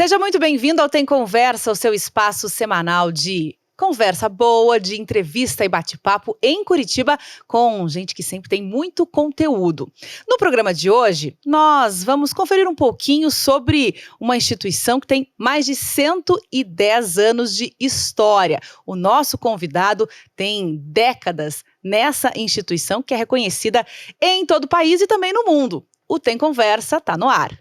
Seja muito bem-vindo ao Tem Conversa, o seu espaço semanal de conversa boa, de entrevista e bate-papo em Curitiba com gente que sempre tem muito conteúdo. No programa de hoje, nós vamos conferir um pouquinho sobre uma instituição que tem mais de 110 anos de história. O nosso convidado tem décadas nessa instituição que é reconhecida em todo o país e também no mundo. O Tem Conversa está no ar.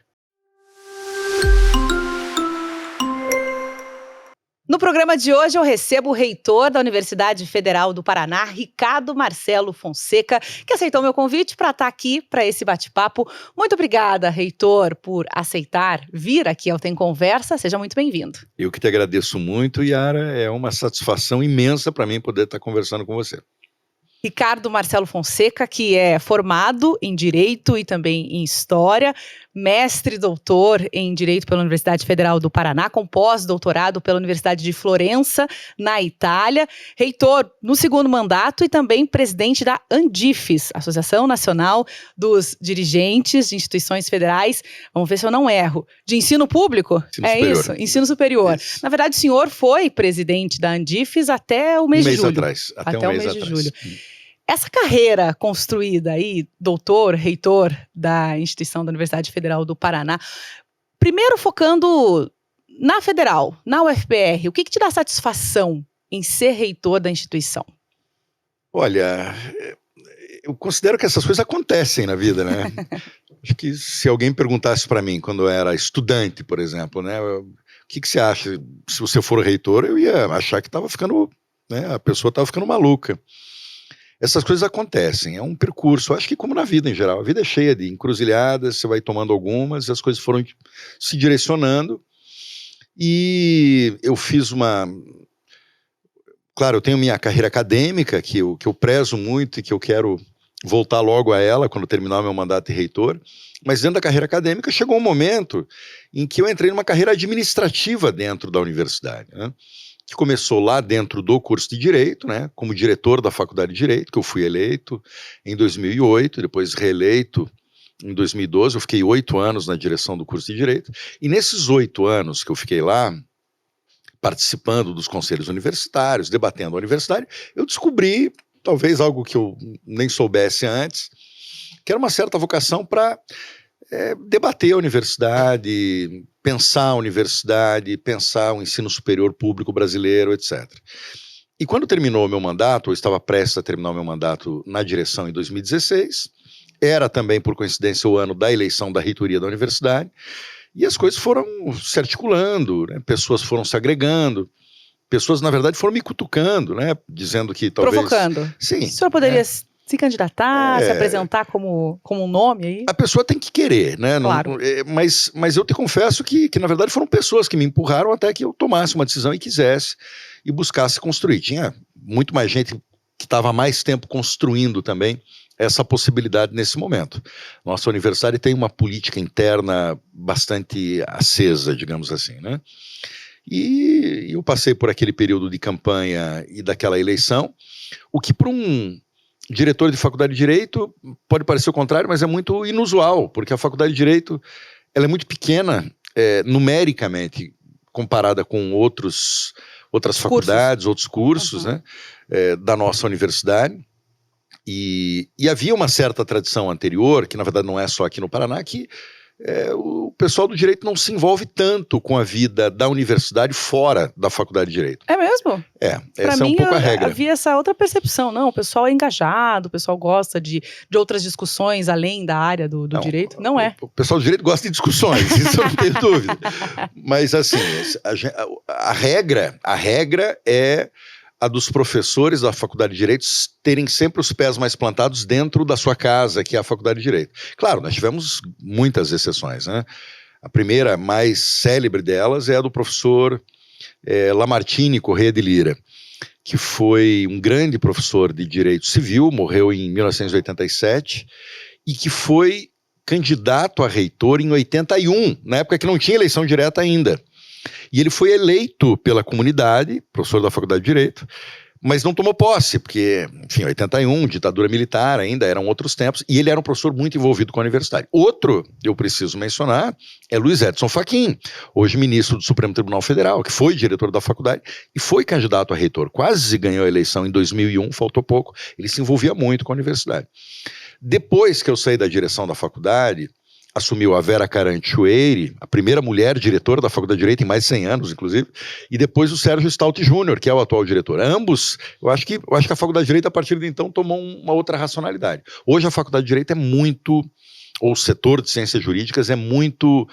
No programa de hoje eu recebo o reitor da Universidade Federal do Paraná, Ricardo Marcelo Fonseca, que aceitou meu convite para estar aqui para esse bate-papo. Muito obrigada, reitor, por aceitar vir aqui ao Tem Conversa. Seja muito bem-vindo. Eu que te agradeço muito, Yara. É uma satisfação imensa para mim poder estar conversando com você. Ricardo Marcelo Fonseca, que é formado em Direito e também em História, mestre e doutor em Direito pela Universidade Federal do Paraná, com pós-doutorado pela Universidade de Florença, na Itália, reitor no segundo mandato e também presidente da ANDIFES, Associação Nacional dos Dirigentes de Instituições Federais, vamos ver se eu não erro, de ensino público? Ensino superior. Isso, ensino superior. Isso. Na verdade, o senhor foi presidente da ANDIFES até o mês de julho. Até um mês de atrás. julho. Essa carreira construída aí, doutor, reitor da instituição da Universidade Federal do Paraná, primeiro focando na Federal, na UFPR, o que te dá satisfação em ser reitor da instituição? Olha, eu considero que essas coisas acontecem na vida, né? Acho que se alguém perguntasse para mim, quando eu era estudante, por exemplo, né? O que você acha? Se você for reitor, eu ia achar que estava ficando, né? A pessoa estava ficando maluca. Essas coisas acontecem, é um percurso, acho que como na vida em geral, a vida é cheia de encruzilhadas, você vai tomando algumas, e as coisas foram se direcionando, e eu fiz claro, eu tenho minha carreira acadêmica, que eu prezo muito e que eu quero voltar logo a ela, quando terminar o meu mandato de reitor, mas dentro da carreira acadêmica chegou um momento em que eu entrei numa carreira administrativa dentro da universidade, né? Que começou lá dentro do curso de Direito, né, como diretor da Faculdade de Direito, que eu fui eleito em 2008, depois reeleito em 2012, eu fiquei 8 anos na direção do curso de Direito, e nesses 8 anos que eu fiquei lá, participando dos conselhos universitários, debatendo a universidade, eu descobri, talvez algo que eu nem soubesse antes, que era uma certa vocação para debater a universidade, pensar a universidade, pensar o ensino superior público brasileiro, etc. E quando terminou o meu mandato, eu estava prestes a terminar o meu mandato na direção em 2016, era também, por coincidência, o ano da eleição da reitoria da universidade, e as coisas foram se articulando, né? Pessoas foram se agregando, pessoas, na verdade, foram me cutucando, né? Dizendo que talvez... Provocando. Sim. O senhor poderia se candidatar, se apresentar como um nome aí? A pessoa tem que querer, né? Claro. Mas eu te confesso que na verdade foram pessoas que me empurraram até que eu tomasse uma decisão e quisesse e buscasse construir. Tinha muito mais gente que estava há mais tempo construindo também essa possibilidade nesse momento. Nossa universidade tem uma política interna bastante acesa, digamos assim, né? E eu passei por aquele período de campanha e daquela eleição, o que para um diretor de faculdade de Direito pode parecer o contrário, mas é muito inusual, porque a faculdade de Direito ela é muito pequena, numericamente, comparada com outras faculdades, outros cursos, né, da nossa universidade. E havia uma certa tradição anterior, que na verdade não é só aqui no Paraná, que o pessoal do direito não se envolve tanto com a vida da universidade fora da faculdade de Direito. É mesmo? Essa é um pouco a regra. Havia essa outra percepção, não, o pessoal é engajado, o pessoal gosta de outras discussões além da área do direito, não é? O pessoal do direito gosta de discussões, isso eu não tenho dúvida. Mas assim, a regra é a dos professores da Faculdade de Direito terem sempre os pés mais plantados dentro da sua casa, que é a Faculdade de Direito. Claro, nós tivemos muitas exceções, né? A primeira, mais célebre delas, é a do professor Lamartine Corrêa de Lira, que foi um grande professor de Direito Civil, morreu em 1987, e que foi candidato a reitor em 81, na época que não tinha eleição direta ainda. E ele foi eleito pela comunidade, professor da Faculdade de Direito, Mas não tomou posse, porque, enfim, 81, ditadura militar ainda, eram outros tempos, e ele era um professor muito envolvido com a universidade. Outro, eu preciso mencionar, é Luiz Edson Fachin, hoje ministro do Supremo Tribunal Federal, que foi diretor da faculdade e foi candidato a reitor, quase ganhou a eleição em 2001, faltou pouco, ele se envolvia muito com a universidade. Depois que eu saí da direção da faculdade, assumiu a Vera Caranchueire, a primeira mulher diretora da Faculdade de Direito em mais de 100 anos, inclusive, e depois o Sérgio Stout Júnior, que é o atual diretor. Ambos, eu acho que a Faculdade de Direito, a partir de então, tomou uma outra racionalidade. Hoje a Faculdade de Direito é muito, ou o setor de ciências jurídicas é muito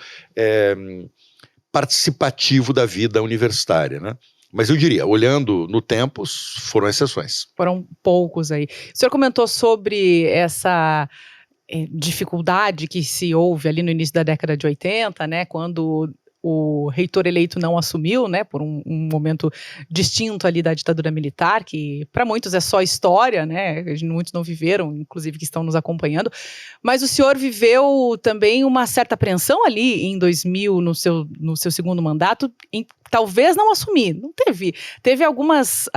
participativo da vida universitária, né? Mas eu diria, olhando no tempo, foram exceções. Foram poucos aí. O senhor comentou sobre essa dificuldade que se houve ali no início da década de 80, né, quando o reitor eleito não assumiu, né, por um momento distinto ali da ditadura militar, que para muitos é só história, né, muitos não viveram, inclusive que estão nos acompanhando, mas o senhor viveu também uma certa apreensão ali em 2000, no seu segundo mandato, em talvez não assumir, não teve algumas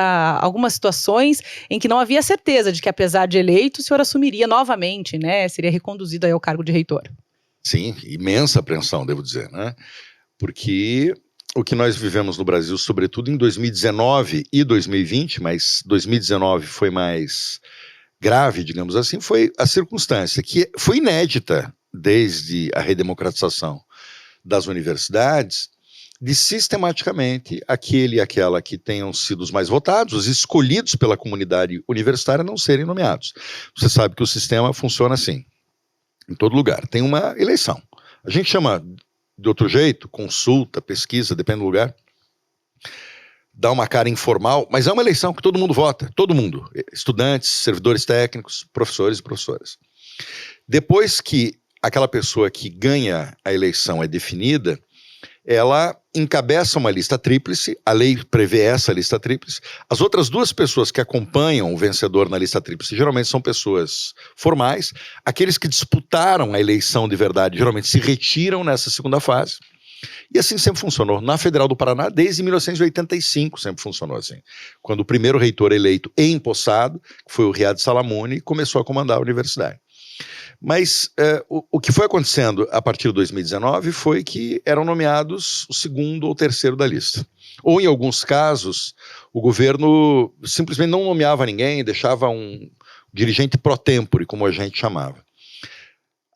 situações em que não havia certeza de que, apesar de eleito, o senhor assumiria novamente, né, seria reconduzido aí ao cargo de reitor. Sim, imensa apreensão, devo dizer, né, porque o que nós vivemos no Brasil, sobretudo em 2019 e 2020, mas 2019 foi mais grave, digamos assim, foi a circunstância que foi inédita desde a redemocratização das universidades, de sistematicamente aquele e aquela que tenham sido os mais votados, os escolhidos pela comunidade universitária, não serem nomeados. Você sabe que o sistema funciona assim, em todo lugar. Tem uma eleição. A gente chama de outro jeito, consulta, pesquisa, depende do lugar. Dá uma cara informal, mas é uma eleição que todo mundo vota, todo mundo. Estudantes, servidores técnicos, professores e professoras. Depois que aquela pessoa que ganha a eleição é definida, ela encabeça uma lista tríplice, a lei prevê essa lista tríplice. As outras duas pessoas que acompanham o vencedor na lista tríplice geralmente são pessoas formais. Aqueles que disputaram a eleição de verdade geralmente se retiram nessa segunda fase. E assim sempre funcionou. Na Federal do Paraná, desde 1985 sempre funcionou assim. Quando o primeiro reitor eleito e empossado, que foi o Riad Salamone, começou a comandar a universidade. Mas o que foi acontecendo a partir de 2019 foi que eram nomeados o segundo ou terceiro da lista. Ou, em alguns casos, o governo simplesmente não nomeava ninguém, deixava um dirigente pro tempore, como a gente chamava.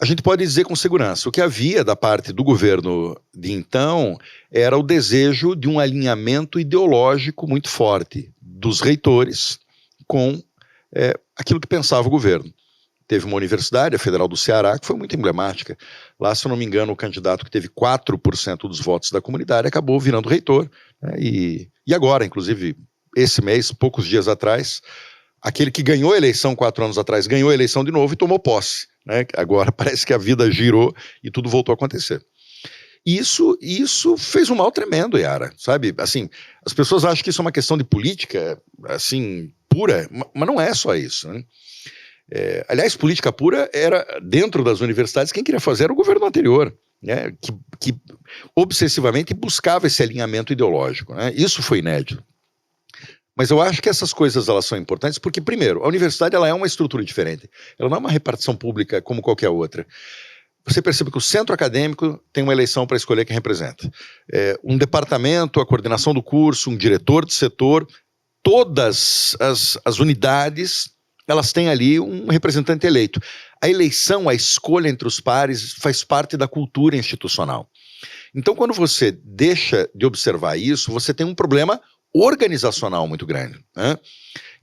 A gente pode dizer com segurança, o que havia da parte do governo de então era o desejo de um alinhamento ideológico muito forte dos reitores com aquilo que pensava o governo. Teve uma universidade, a Federal do Ceará, que foi muito emblemática. Lá, se eu não me engano, o candidato que teve 4% dos votos da comunidade acabou virando reitor. Né? E agora, inclusive, esse mês, poucos dias atrás, aquele que ganhou a eleição 4 anos atrás, ganhou a eleição de novo e tomou posse. Né? Agora parece que a vida girou e tudo voltou a acontecer. Isso fez um mal tremendo, Yara, sabe? Assim, as pessoas acham que isso é uma questão de política, assim, pura, mas não é só isso, né? Aliás, política pura era, dentro das universidades, quem queria fazer era o governo anterior, né, que obsessivamente buscava esse alinhamento ideológico. Né, isso foi inédito. Mas eu acho que essas coisas elas são importantes porque, primeiro, a universidade ela é uma estrutura diferente. Ela não é uma repartição pública como qualquer outra. Você percebe que o centro acadêmico tem uma eleição para escolher quem representa. Um departamento, a coordenação do curso, um diretor de setor, todas as unidades elas têm ali um representante eleito. A eleição, a escolha entre os pares faz parte da cultura institucional. Então, quando você deixa de observar isso, você tem um problema organizacional muito grande. Né?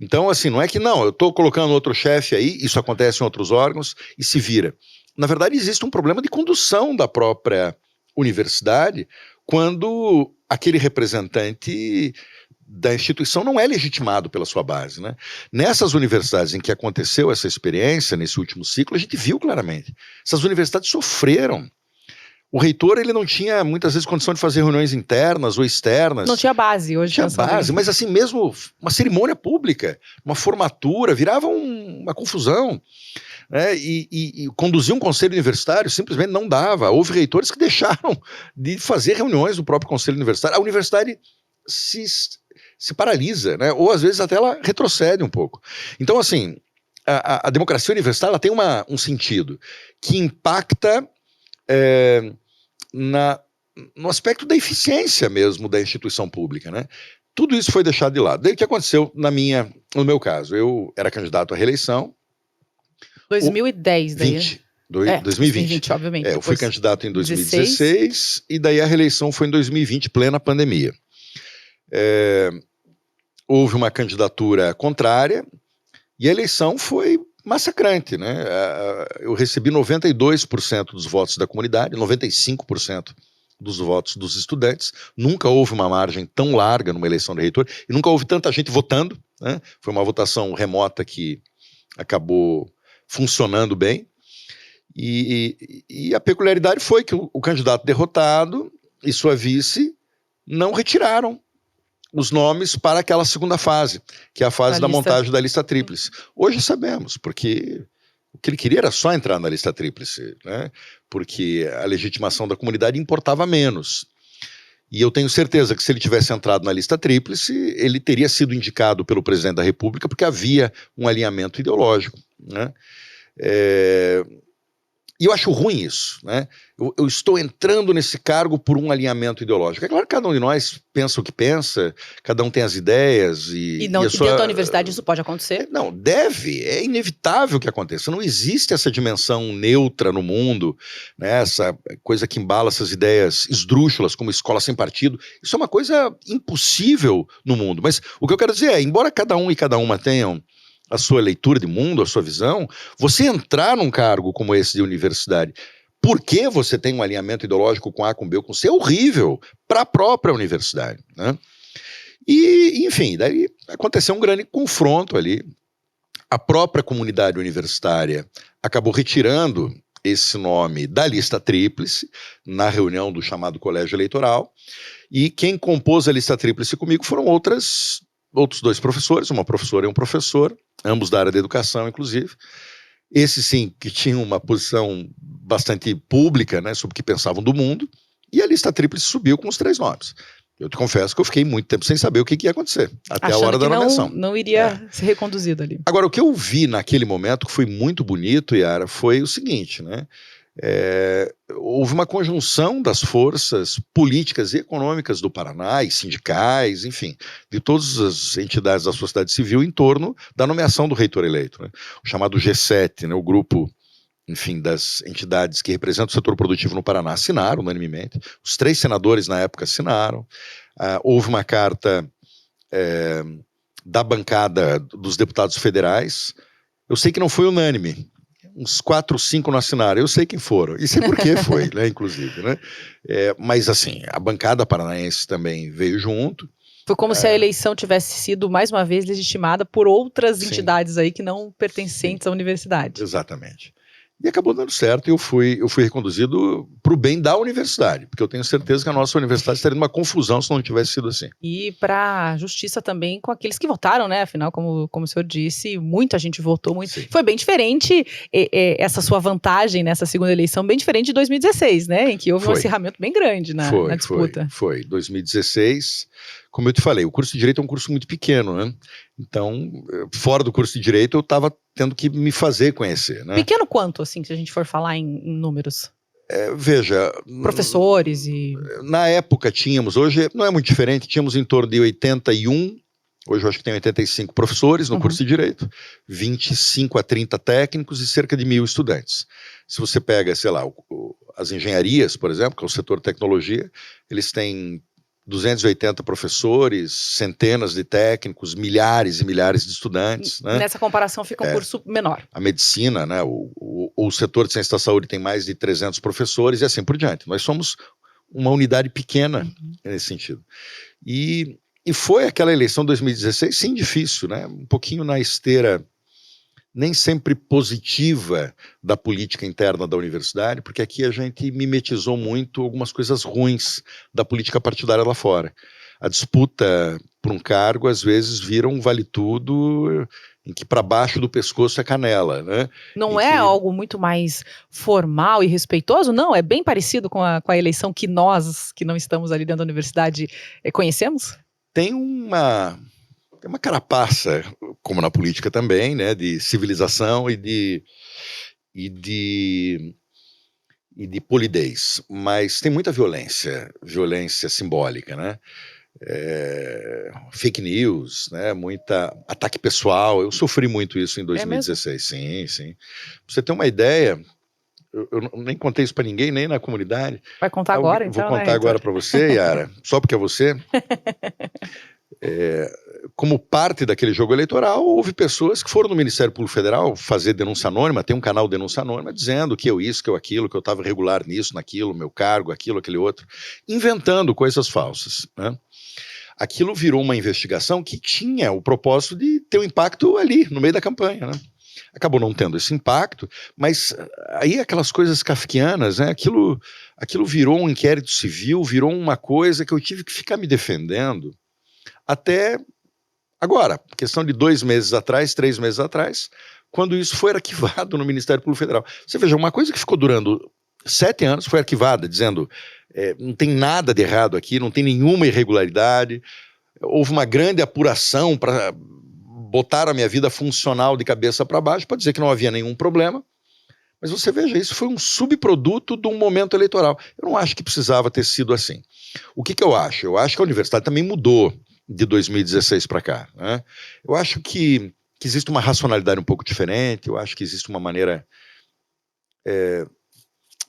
Então, assim, não é que não, eu estou colocando outro chefe aí, isso acontece em outros órgãos e se vira. Na verdade, existe um problema de condução da própria universidade quando aquele representante da instituição não é legitimado pela sua base. Né? Nessas universidades em que aconteceu essa experiência, nesse último ciclo, a gente viu claramente. Essas universidades sofreram. O reitor ele não tinha, muitas vezes, condição de fazer reuniões internas ou externas. Não tinha base. Hoje tinha base, mas assim mesmo, uma cerimônia pública, uma formatura, virava uma confusão. Né? E conduzir um conselho universitário simplesmente não dava. Houve reitores que deixaram de fazer reuniões do próprio conselho universitário. A universidade se paralisa, né? Ou às vezes até ela retrocede um pouco. Então, assim, a democracia universitária ela tem um sentido que impacta no aspecto da eficiência mesmo da instituição pública, né? Tudo isso foi deixado de lado. Daí o que aconteceu no meu caso? Eu era candidato à reeleição. 2010, daí. 2020, obviamente. eu fui candidato em 2016 e daí a reeleição foi em 2020, plena pandemia. Houve uma candidatura contrária e a eleição foi massacrante, né? Eu recebi 92% dos votos da comunidade, 95% dos votos dos estudantes. Nunca houve uma margem tão larga numa eleição de reitor e nunca houve tanta gente votando, né? Foi uma votação remota que acabou funcionando bem. E a peculiaridade foi que o candidato derrotado e sua vice não retiraram os nomes para aquela segunda fase, que é a fase da montagem da lista tríplice. Hoje sabemos, porque o que ele queria era só entrar na lista tríplice, né? Porque a legitimação da comunidade importava menos. E eu tenho certeza que se ele tivesse entrado na lista tríplice, ele teria sido indicado pelo presidente da República, porque havia um alinhamento ideológico, né? E eu acho ruim isso, né? Eu estou entrando nesse cargo por um alinhamento ideológico. É claro que cada um de nós pensa o que pensa, cada um tem as ideias e dentro da universidade isso pode acontecer? Não, é inevitável que aconteça. Não existe essa dimensão neutra no mundo, né? Essa coisa que embala essas ideias esdrúxulas, como escola sem partido. Isso é uma coisa impossível no mundo. Mas o que eu quero dizer embora cada um e cada uma tenham a sua leitura de mundo, a sua visão, você entrar num cargo como esse de universidade, porque você tem um alinhamento ideológico com A, com B ou com C, é horrível para a própria universidade, né? E, enfim, daí aconteceu um grande confronto ali. A própria comunidade universitária acabou retirando esse nome da lista tríplice na reunião do chamado colégio eleitoral, e quem compôs a lista tríplice comigo foram outros dois professores, uma professora e um professor, ambos da área da educação, inclusive. Esse sim, que tinham uma posição bastante pública, né, sobre o que pensavam do mundo, e a lista tríplice subiu com os 3 nomes. Eu te confesso que eu fiquei muito tempo sem saber o que ia acontecer, até a hora da nomeação. Não iria ser reconduzido ali. Agora, o que eu vi naquele momento, que foi muito bonito, Yara, foi o seguinte, né? Houve uma conjunção das forças políticas e econômicas do Paraná, e sindicais, enfim, de todas as entidades da sociedade civil em torno da nomeação do reitor eleito, né? O chamado G7, né? O grupo, enfim, das entidades que representam o setor produtivo no Paraná assinaram unanimemente, os 3 senadores na época assinaram, houve uma carta da bancada dos deputados federais. Eu sei que não foi unânime, uns 4 ou 5 não assinaram, eu sei quem foram, e sei por que foi, né, inclusive, né? Mas assim, a bancada paranaense também veio junto. Foi como se a eleição tivesse sido, mais uma vez, legitimada por outras entidades aí que não pertencentes à universidade. Exatamente. E acabou dando certo, e eu fui reconduzido para o bem da universidade, porque eu tenho certeza que a nossa universidade estaria numa confusão se não tivesse sido assim. E para justiça também com aqueles que votaram, né? Afinal, como o senhor disse, muita gente votou muito. Sim. Foi bem diferente essa sua vantagem nessa segunda eleição, bem diferente de 2016, né? Em que houve um acirramento bem grande na disputa. Foi. 2016, como eu te falei, o curso de Direito é um curso muito pequeno, né? Então, fora do curso de Direito, eu estava tendo que me fazer conhecer, né? Pequeno quanto, assim, se a gente for falar em números? Veja... Professores e... Na época tínhamos, hoje não é muito diferente, tínhamos em torno de 81, hoje eu acho que tem 85 professores no curso de Direito, 25 a 30 técnicos e cerca de 1.000 estudantes. Se você pega, sei lá, as engenharias, por exemplo, que é o setor de tecnologia, eles têm 280 professores, centenas de técnicos, milhares e milhares de estudantes, né? Nessa comparação fica um curso menor. A medicina, né? O setor de ciência da saúde tem mais de 300 professores e assim por diante. Nós somos uma unidade pequena nesse sentido. E foi aquela eleição de 2016, sim, difícil, né? Um pouquinho na esteira nem sempre positiva da política interna da universidade, porque aqui a gente mimetizou muito algumas coisas ruins da política partidária lá fora. A disputa por um cargo, às vezes, vira um vale-tudo em que para baixo do pescoço é canela, né? Não é algo muito mais formal e respeitoso? Não, é bem parecido com a eleição que nós, que não estamos ali dentro da universidade, conhecemos? tem uma carapaça, como na política também, né, de civilização e de polidez, mas tem muita violência simbólica, né? Fake news, né? Muita ataque pessoal. Eu sofri muito isso em 2016. Sim, sim. Pra você ter uma ideia, eu nem contei isso para ninguém, nem na comunidade. Vai contar agora, então? Vou contar agora para você, Yara, só porque é você. Como parte daquele jogo eleitoral, houve pessoas que foram no Ministério Público Federal fazer denúncia anônima, tem um canal denúncia anônima, dizendo que eu isso, que eu aquilo, que eu estava irregular nisso, naquilo, meu cargo, aquilo, aquele outro, inventando coisas falsas, né? Aquilo virou uma investigação que tinha o propósito de ter um impacto ali, no meio da campanha, né? Acabou não tendo esse impacto, mas aí aquelas coisas kafkianas, né? Aquilo virou um inquérito civil, virou uma coisa que eu tive que ficar me defendendo até agora, questão de 2 meses atrás, 3 meses atrás, quando isso foi arquivado no Ministério Público Federal. Você veja, uma coisa que ficou durando 7 anos foi arquivada, dizendo não tem nada de errado aqui, não tem nenhuma irregularidade, houve uma grande apuração para botar a minha vida funcional de cabeça para baixo, para dizer que não havia nenhum problema. Mas você veja, isso foi um subproduto de um momento eleitoral. Eu não acho que precisava ter sido assim. O que eu acho? Eu acho que a universidade também mudou de 2016 para cá, né? Eu acho que existe uma racionalidade um pouco diferente, eu acho que existe uma maneira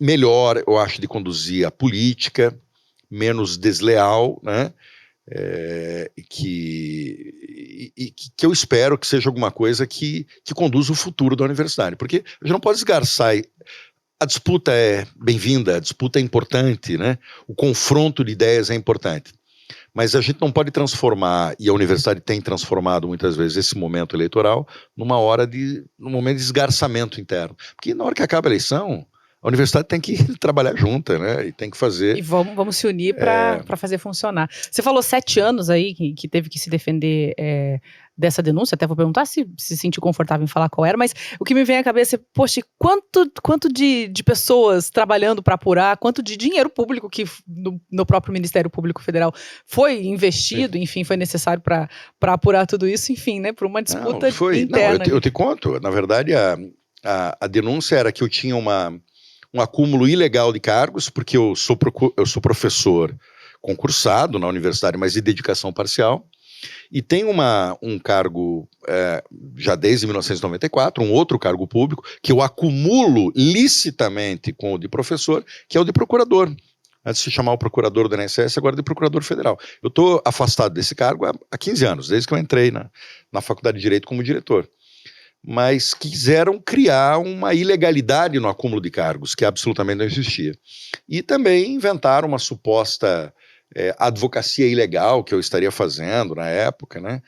melhor, eu acho, de conduzir a política, menos desleal, né? Que eu espero que seja alguma coisa que conduza o futuro da universidade, porque a gente não pode esgarçar. A disputa é bem-vinda, a disputa é importante, né? O confronto de ideias é importante. Mas a gente não pode transformar, e a universidade tem transformado muitas vezes esse momento eleitoral num momento de esgarçamento interno. Porque na hora que acaba a eleição, a universidade tem que trabalhar junta, né? E tem que fazer... E vamos se unir para fazer funcionar. Você falou 7 anos aí que teve que se defender dessa denúncia, até vou perguntar se sentiu confortável em falar qual era, mas o que me vem à cabeça é, poxa, quanto de pessoas trabalhando para apurar, quanto de dinheiro público que no próprio Ministério Público Federal foi investido, enfim, foi necessário para apurar tudo isso, enfim, né, por uma disputa interna. Eu te conto, na verdade a denúncia era que eu tinha um acúmulo ilegal de cargos, porque eu sou professor concursado na universidade, mas de dedicação parcial, e tenho um cargo, já desde 1994, um outro cargo público, que eu acumulo licitamente com o de professor, que é o de procurador. Antes de se chamar o procurador do INSS, agora de procurador federal. Eu estou afastado desse cargo há 15 anos, desde que eu entrei na Faculdade de Direito como diretor. Mas quiseram criar uma ilegalidade no acúmulo de cargos, que absolutamente não existia. E também inventaram uma suposta advocacia ilegal que eu estaria fazendo na época, né?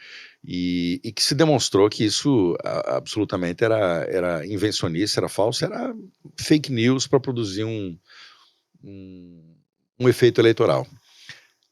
E que se demonstrou que isso absolutamente era invencionista, era falso, era fake news para produzir um efeito eleitoral.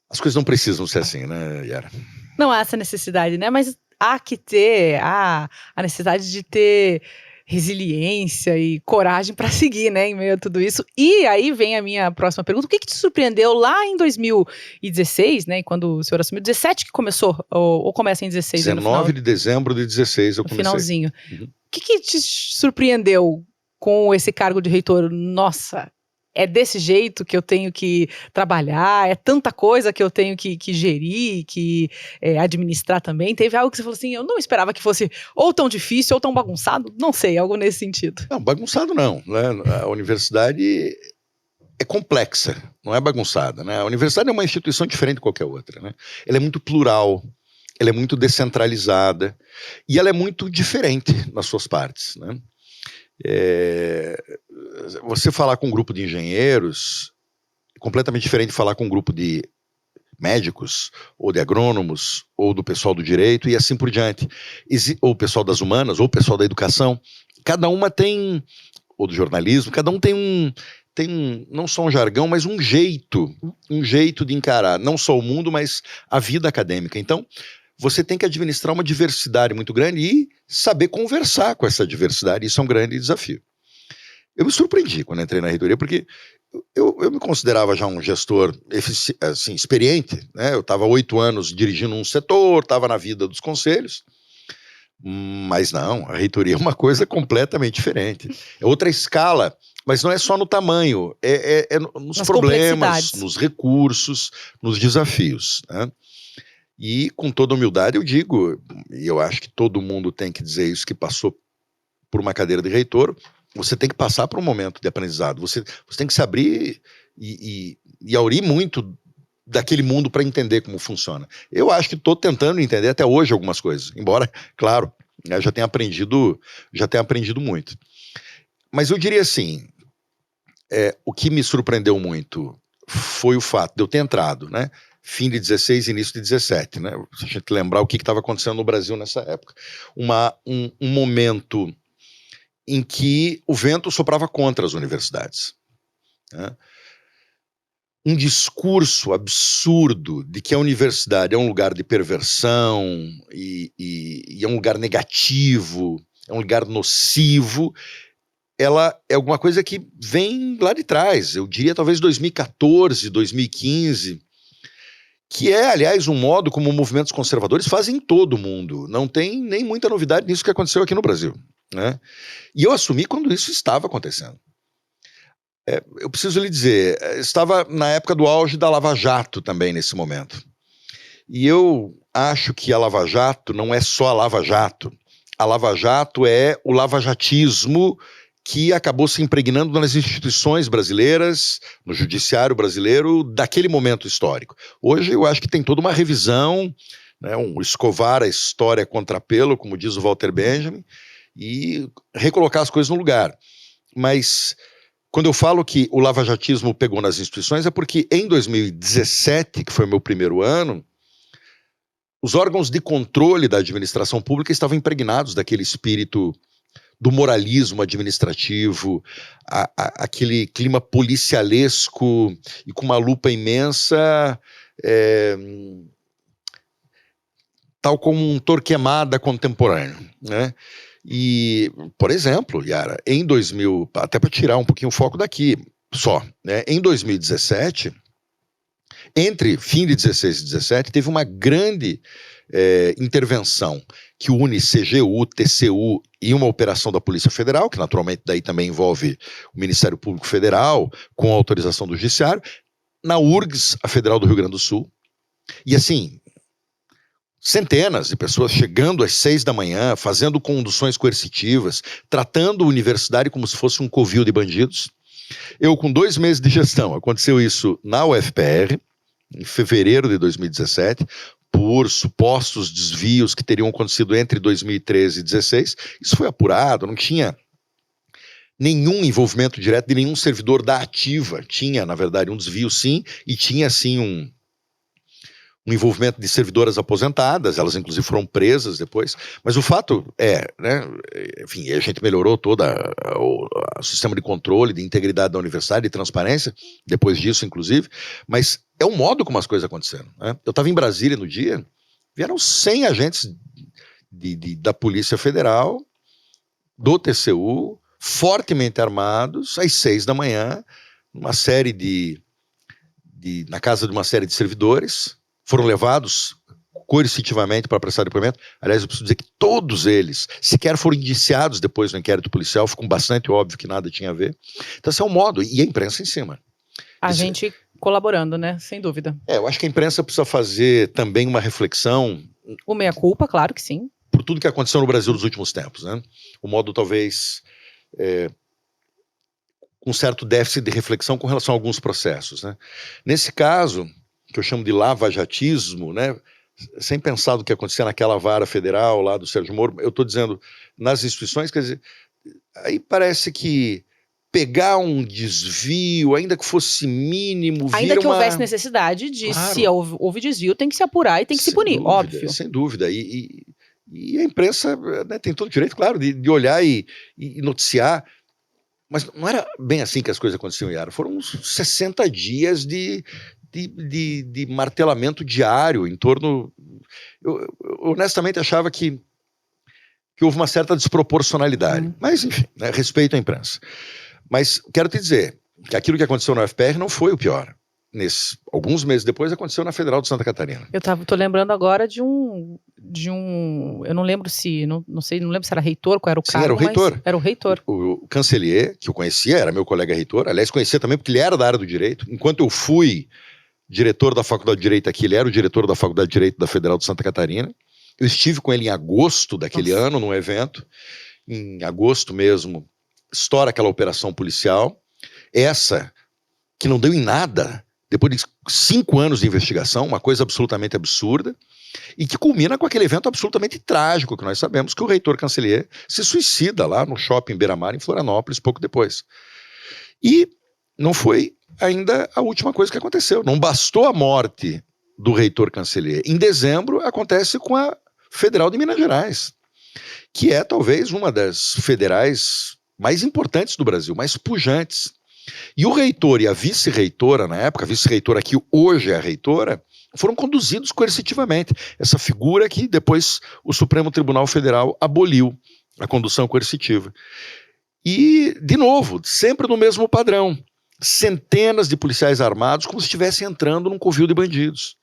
As coisas não precisam ser assim, né, Yara? Não há essa necessidade, né? Mas há que ter a necessidade de ter resiliência e coragem para seguir, né, em meio a tudo isso. E aí vem a minha próxima pergunta: o que te surpreendeu lá em 2016, né, quando o senhor assumiu, 17 que começou, ou começa em 16? 19 de dezembro de 16 eu comecei. No finalzinho. Uhum. O que te surpreendeu com esse cargo de reitor? Nossa, é desse jeito que eu tenho que trabalhar, é tanta coisa que eu tenho que gerir, que administrar também. Teve algo que você falou assim, eu não esperava que fosse ou tão difícil ou tão bagunçado, não sei, algo nesse sentido. Não, bagunçado não, né? A universidade é complexa, não é bagunçada, né? A universidade é uma instituição diferente de qualquer outra, né? Ela é muito plural, ela é muito descentralizada e ela é muito diferente nas suas partes, né? Você falar com um grupo de engenheiros é completamente diferente de falar com um grupo de médicos, ou de agrônomos, ou do pessoal do direito, e assim por diante. Ou o pessoal das humanas, ou o pessoal da educação. Cada uma tem, ou do jornalismo, cada um tem não só um jargão, mas um jeito de encarar, não só o mundo, mas a vida acadêmica. Então, você tem que administrar uma diversidade muito grande e saber conversar com essa diversidade. Isso é um grande desafio. Eu me surpreendi quando entrei na reitoria, porque Eu me considerava já um gestor assim, experiente, né? Eu estava 8 anos dirigindo um setor, estava na vida dos conselhos, mas não, a reitoria é uma coisa completamente diferente. É outra escala, mas não é só no tamanho, é nos Nas problemas, complexidades. nos recursos, nos desafios, né? E com toda humildade eu digo, e eu acho que todo mundo tem que dizer isso, que passou por uma cadeira de reitor, você tem que passar por um momento de aprendizado, você tem que se abrir e aurir muito daquele mundo para entender como funciona. Eu acho que estou tentando entender até hoje algumas coisas, embora, claro, eu já tenha aprendido muito. Mas eu diria assim, o que me surpreendeu muito foi o fato de eu ter entrado, né? Fim de 16, início de 17, né? Se a gente lembrar o que estava acontecendo no Brasil nessa época. Um momento em que o vento soprava contra as universidades, né? Um discurso absurdo de que a universidade é um lugar de perversão e é um lugar negativo, é um lugar nocivo, ela é alguma coisa que vem lá de trás, eu diria talvez 2014, 2015, que é, aliás, um modo como movimentos conservadores fazem em todo o mundo. Não tem nem muita novidade nisso que aconteceu aqui no Brasil, né? E eu assumi quando isso estava acontecendo. Eu preciso lhe dizer, estava na época do auge da Lava Jato também nesse momento. E eu acho que a Lava Jato não é só a Lava Jato. A Lava Jato é o lavajatismo que acabou se impregnando nas instituições brasileiras, no judiciário brasileiro, daquele momento histórico. Hoje eu acho que tem toda uma revisão, né, um escovar a história contra pelo, como diz o Walter Benjamin, e recolocar as coisas no lugar. Mas quando eu falo que o lavajatismo pegou nas instituições, é porque em 2017, que foi o meu primeiro ano, os órgãos de controle da administração pública estavam impregnados daquele espírito do moralismo administrativo, aquele clima policialesco e com uma lupa imensa, tal como um Torquemada contemporâneo, né? E, por exemplo, Yara, em 2000, até para tirar um pouquinho o foco daqui, só, né? Em 2017, entre fim de 16 e 17, teve uma grande intervenção que une CGU, TCU e uma operação da Polícia Federal, que naturalmente daí também envolve o Ministério Público Federal, com a autorização do Judiciário, na URGS, a Federal do Rio Grande do Sul. E assim, centenas de pessoas chegando às 6 da manhã, fazendo conduções coercitivas, tratando a universidade como se fosse um covil de bandidos. Eu, com 2 meses de gestão, aconteceu isso na UFPR, em fevereiro de 2017, por supostos desvios que teriam acontecido entre 2013 e 2016. Isso foi apurado, não tinha nenhum envolvimento direto de nenhum servidor da ativa. Tinha, na verdade, um desvio sim, e tinha sim um envolvimento de servidoras aposentadas, elas inclusive foram presas depois, mas o fato né, enfim, a gente melhorou todo o sistema de controle, de integridade da universidade, de transparência, depois disso inclusive, mas é o modo como as coisas aconteceram, né? Eu estava em Brasília no dia, vieram 100 agentes da Polícia Federal, do TCU, fortemente armados, às 6 da manhã, na casa de uma série de servidores, foram levados coercitivamente para prestar depoimento. Aliás, eu preciso dizer que todos eles sequer foram indiciados depois no inquérito policial, ficou bastante óbvio que nada tinha a ver. Então esse é um modo, e a imprensa em cima. A gente colaborando, né? Sem dúvida. Eu acho que a imprensa precisa fazer também uma reflexão. O meia-culpa, claro que sim. Por tudo que aconteceu no Brasil nos últimos tempos, né? O modo talvez com certo déficit de reflexão com relação a alguns processos, né? Nesse caso, que eu chamo de lavajatismo, né? Sem pensar do que acontecia naquela vara federal lá do Sérgio Moro, eu estou dizendo, nas instituições, quer dizer, aí parece que pegar um desvio, ainda que fosse mínimo, ainda que houvesse necessidade de, claro, se houve desvio, tem que se apurar e tem que se punir, dúvida, óbvio. Sem dúvida, e a imprensa, né, tem todo o direito, claro, de olhar e noticiar, mas não era bem assim que as coisas aconteciam, Yara. Foram uns 60 dias de martelamento diário em torno. Eu honestamente achava que houve uma certa desproporcionalidade. Mas, enfim, né, respeito à imprensa. Mas quero te dizer, que aquilo que aconteceu na UFPR não foi o pior. Alguns meses depois aconteceu na Federal de Santa Catarina. Tô lembrando agora de um, eu não lembro se, não lembro se era reitor, qual era o cargo. Sim, era o reitor. Era o reitor. O Cancelier, que eu conhecia, era meu colega reitor, aliás, conhecia também porque ele era da área do direito. Enquanto eu fui diretor da Faculdade de Direito aqui, ele era o diretor da Faculdade de Direito da Federal de Santa Catarina. Eu estive com ele em agosto daquele ano, num evento. Em agosto mesmo, estoura aquela operação policial. Essa, que não deu em nada, depois de 5 anos de investigação, uma coisa absolutamente absurda, e que culmina com aquele evento absolutamente trágico, que nós sabemos que o reitor Cancelier se suicida lá no shopping Beira-Mar, em Florianópolis, pouco depois. E não foi ainda a última coisa que aconteceu. Não bastou a morte do reitor Cancelier. Em dezembro, acontece com a Federal de Minas Gerais, que é talvez uma das federais mais importantes do Brasil, mais pujantes. E o reitor e a vice-reitora, na época, a vice-reitora que hoje é a reitora, foram conduzidos coercitivamente. Essa figura que depois o Supremo Tribunal Federal aboliu, a condução coercitiva. E, de novo, sempre no mesmo padrão. Centenas de policiais armados como se estivessem entrando num covil de bandidos.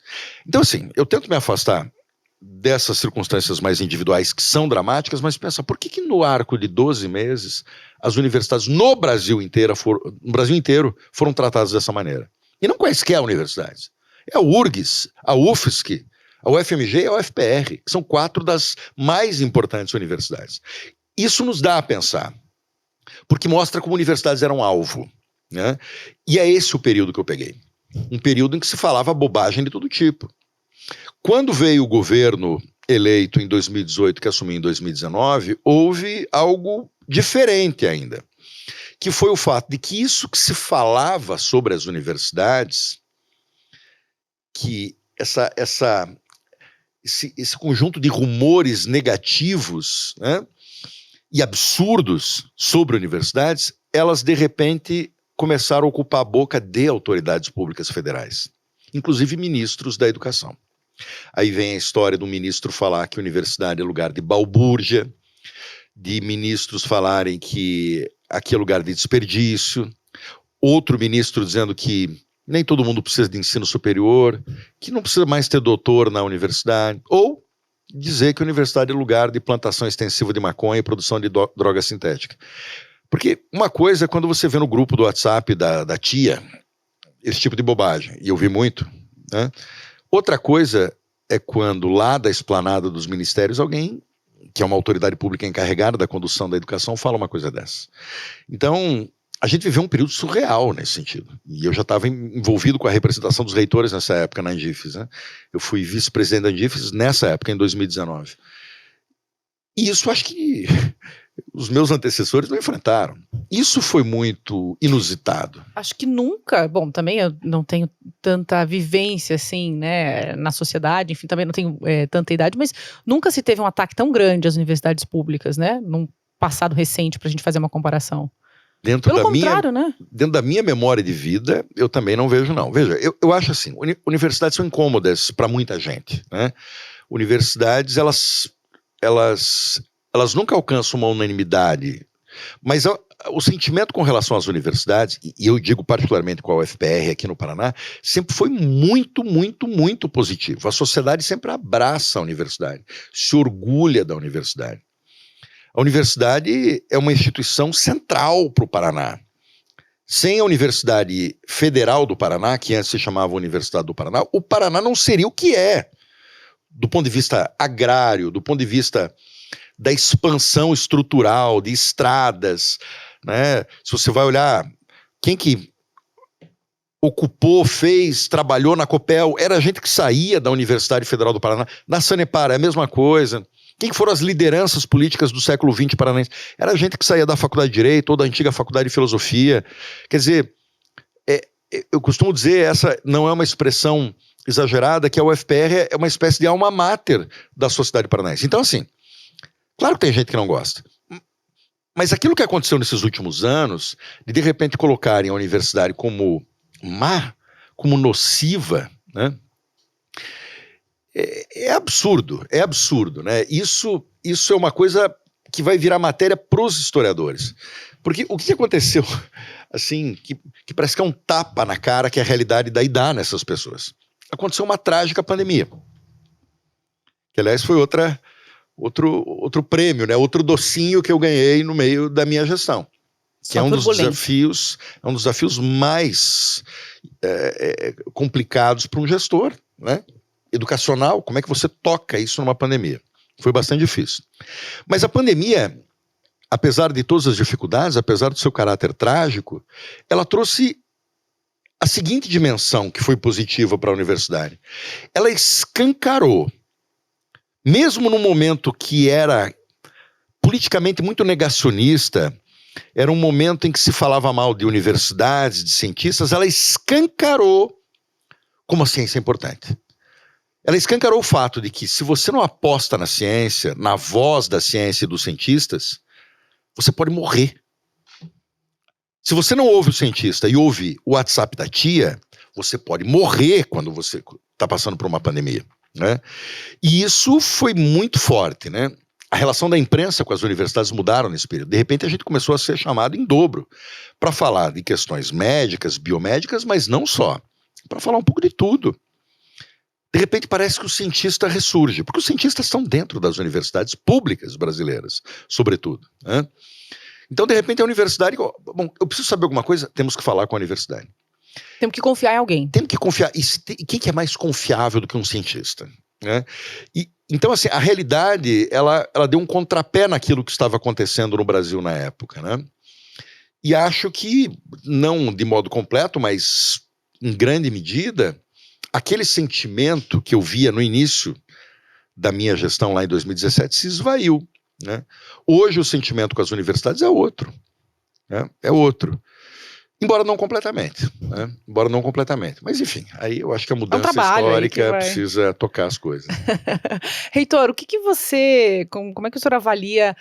Então, assim, eu tento me afastar dessas circunstâncias mais individuais que são dramáticas, mas pensa, por que no arco de 12 meses as universidades no Brasil inteiro foram tratadas dessa maneira? E não quaisquer universidades. É a URGS, a UFSC, a UFMG e a UFPR, que são 4 das mais importantes universidades. Isso nos dá a pensar, porque mostra como universidades eram alvo, né? E é esse o período que eu peguei. Um período em que se falava bobagem de todo tipo. Quando veio o governo eleito em 2018, que assumiu em 2019, houve algo diferente ainda, que foi o fato de que isso que se falava sobre as universidades, que esse conjunto de rumores negativos, né, e absurdos sobre universidades, elas de repente começaram a ocupar a boca de autoridades públicas federais, inclusive ministros da educação. Aí vem a história do ministro falar que a universidade é lugar de balbúrdia, de ministros falarem que aqui é lugar de desperdício, outro ministro dizendo que nem todo mundo precisa de ensino superior, que não precisa mais ter doutor na universidade, ou dizer que a universidade é lugar de plantação extensiva de maconha e produção de droga sintética. Porque uma coisa é quando você vê no grupo do WhatsApp da tia esse tipo de bobagem, e eu vi muito, né? Outra coisa é quando lá da esplanada dos ministérios alguém, que é uma autoridade pública encarregada da condução da educação, fala uma coisa dessa. Então, a gente viveu um período surreal nesse sentido. E eu já estava envolvido com a representação dos reitores nessa época na Andifes, né? Eu fui vice-presidente da Andifes nessa época, em 2019. E isso acho que os meus antecessores não enfrentaram. Isso foi muito inusitado. Acho que nunca, bom, também eu não tenho tanta vivência assim, né, na sociedade, enfim, também não tenho tanta idade, mas nunca se teve um ataque tão grande às universidades públicas, né, num passado recente, pra gente fazer uma comparação. Pelo contrário, né? Dentro da minha memória de vida, eu também não vejo, não. Veja, eu acho assim, universidades são incômodas para muita gente, né? Universidades, elas nunca alcançam uma unanimidade, mas o sentimento com relação às universidades, e eu digo particularmente com a UFPR aqui no Paraná, sempre foi muito, muito, muito positivo. A sociedade sempre abraça a universidade, se orgulha da universidade. A universidade é uma instituição central para o Paraná. Sem a Universidade Federal do Paraná, que antes se chamava Universidade do Paraná, o Paraná não seria o que é, do ponto de vista agrário, do ponto de vista da expansão estrutural, de estradas, né? Se você vai olhar, quem que ocupou, fez, trabalhou na Copel, era gente que saía da Universidade Federal do Paraná. Na Sanepar é a mesma coisa. Quem foram as lideranças políticas do século XX paranaense? Era gente que saía da Faculdade de Direito ou da antiga Faculdade de Filosofia. Quer dizer, eu costumo dizer, essa não é uma expressão exagerada, que a UFPR é uma espécie de alma mater da sociedade paranaense. Então, assim, claro que tem gente que não gosta. Mas aquilo que aconteceu nesses últimos anos, de repente colocarem a universidade como má, como nociva, né? É absurdo, né? Isso é uma coisa que vai virar matéria para os historiadores. Porque o que aconteceu? assim, que parece que é um tapa na cara que a realidade daí dá nessas pessoas. Aconteceu uma trágica pandemia. Que, aliás, foi outro prêmio, né? Outro docinho que eu ganhei no meio da minha gestão. Que é um dos desafios mais complicados para um gestor, né? Educacional. Como é que você toca isso numa pandemia? Foi bastante difícil. Mas a pandemia, apesar de todas as dificuldades, apesar do seu caráter trágico, ela trouxe a seguinte dimensão que foi positiva para a universidade. Ela escancarou, mesmo num momento que era politicamente muito negacionista, era um momento em que se falava mal de universidades, de cientistas, ela escancarou como a ciência é importante. Ela escancarou o fato de que se você não aposta na ciência, na voz da ciência e dos cientistas, você pode morrer. Se você não ouve o cientista e ouve o WhatsApp da tia, você pode morrer quando você está passando por uma pandemia, né? E isso foi muito forte, né? A relação da imprensa com as universidades mudaram nesse período. De repente a gente começou a ser chamado em dobro para falar de questões médicas, biomédicas, mas não só. Para falar um pouco de tudo. De repente parece que o cientista ressurge, porque os cientistas estão dentro das universidades públicas brasileiras, sobretudo, né? Então, de repente, a universidade... Bom, eu preciso saber alguma coisa? Temos que falar com a universidade. Temos que confiar em alguém. Temos que confiar. E quem que é mais confiável do que um cientista, né? Então, assim, a realidade, ela deu um contrapé naquilo que estava acontecendo no Brasil na época, né? E acho que, não de modo completo, mas em grande medida, aquele sentimento que eu via no início da minha gestão lá em 2017 se esvaiu, né? Hoje o sentimento com as universidades é outro, né? É outro. Embora não completamente, né? Embora não completamente. Mas enfim, aí eu acho que a mudança histórica precisa tocar as coisas. Reitor, o que você, como é que o senhor avalia,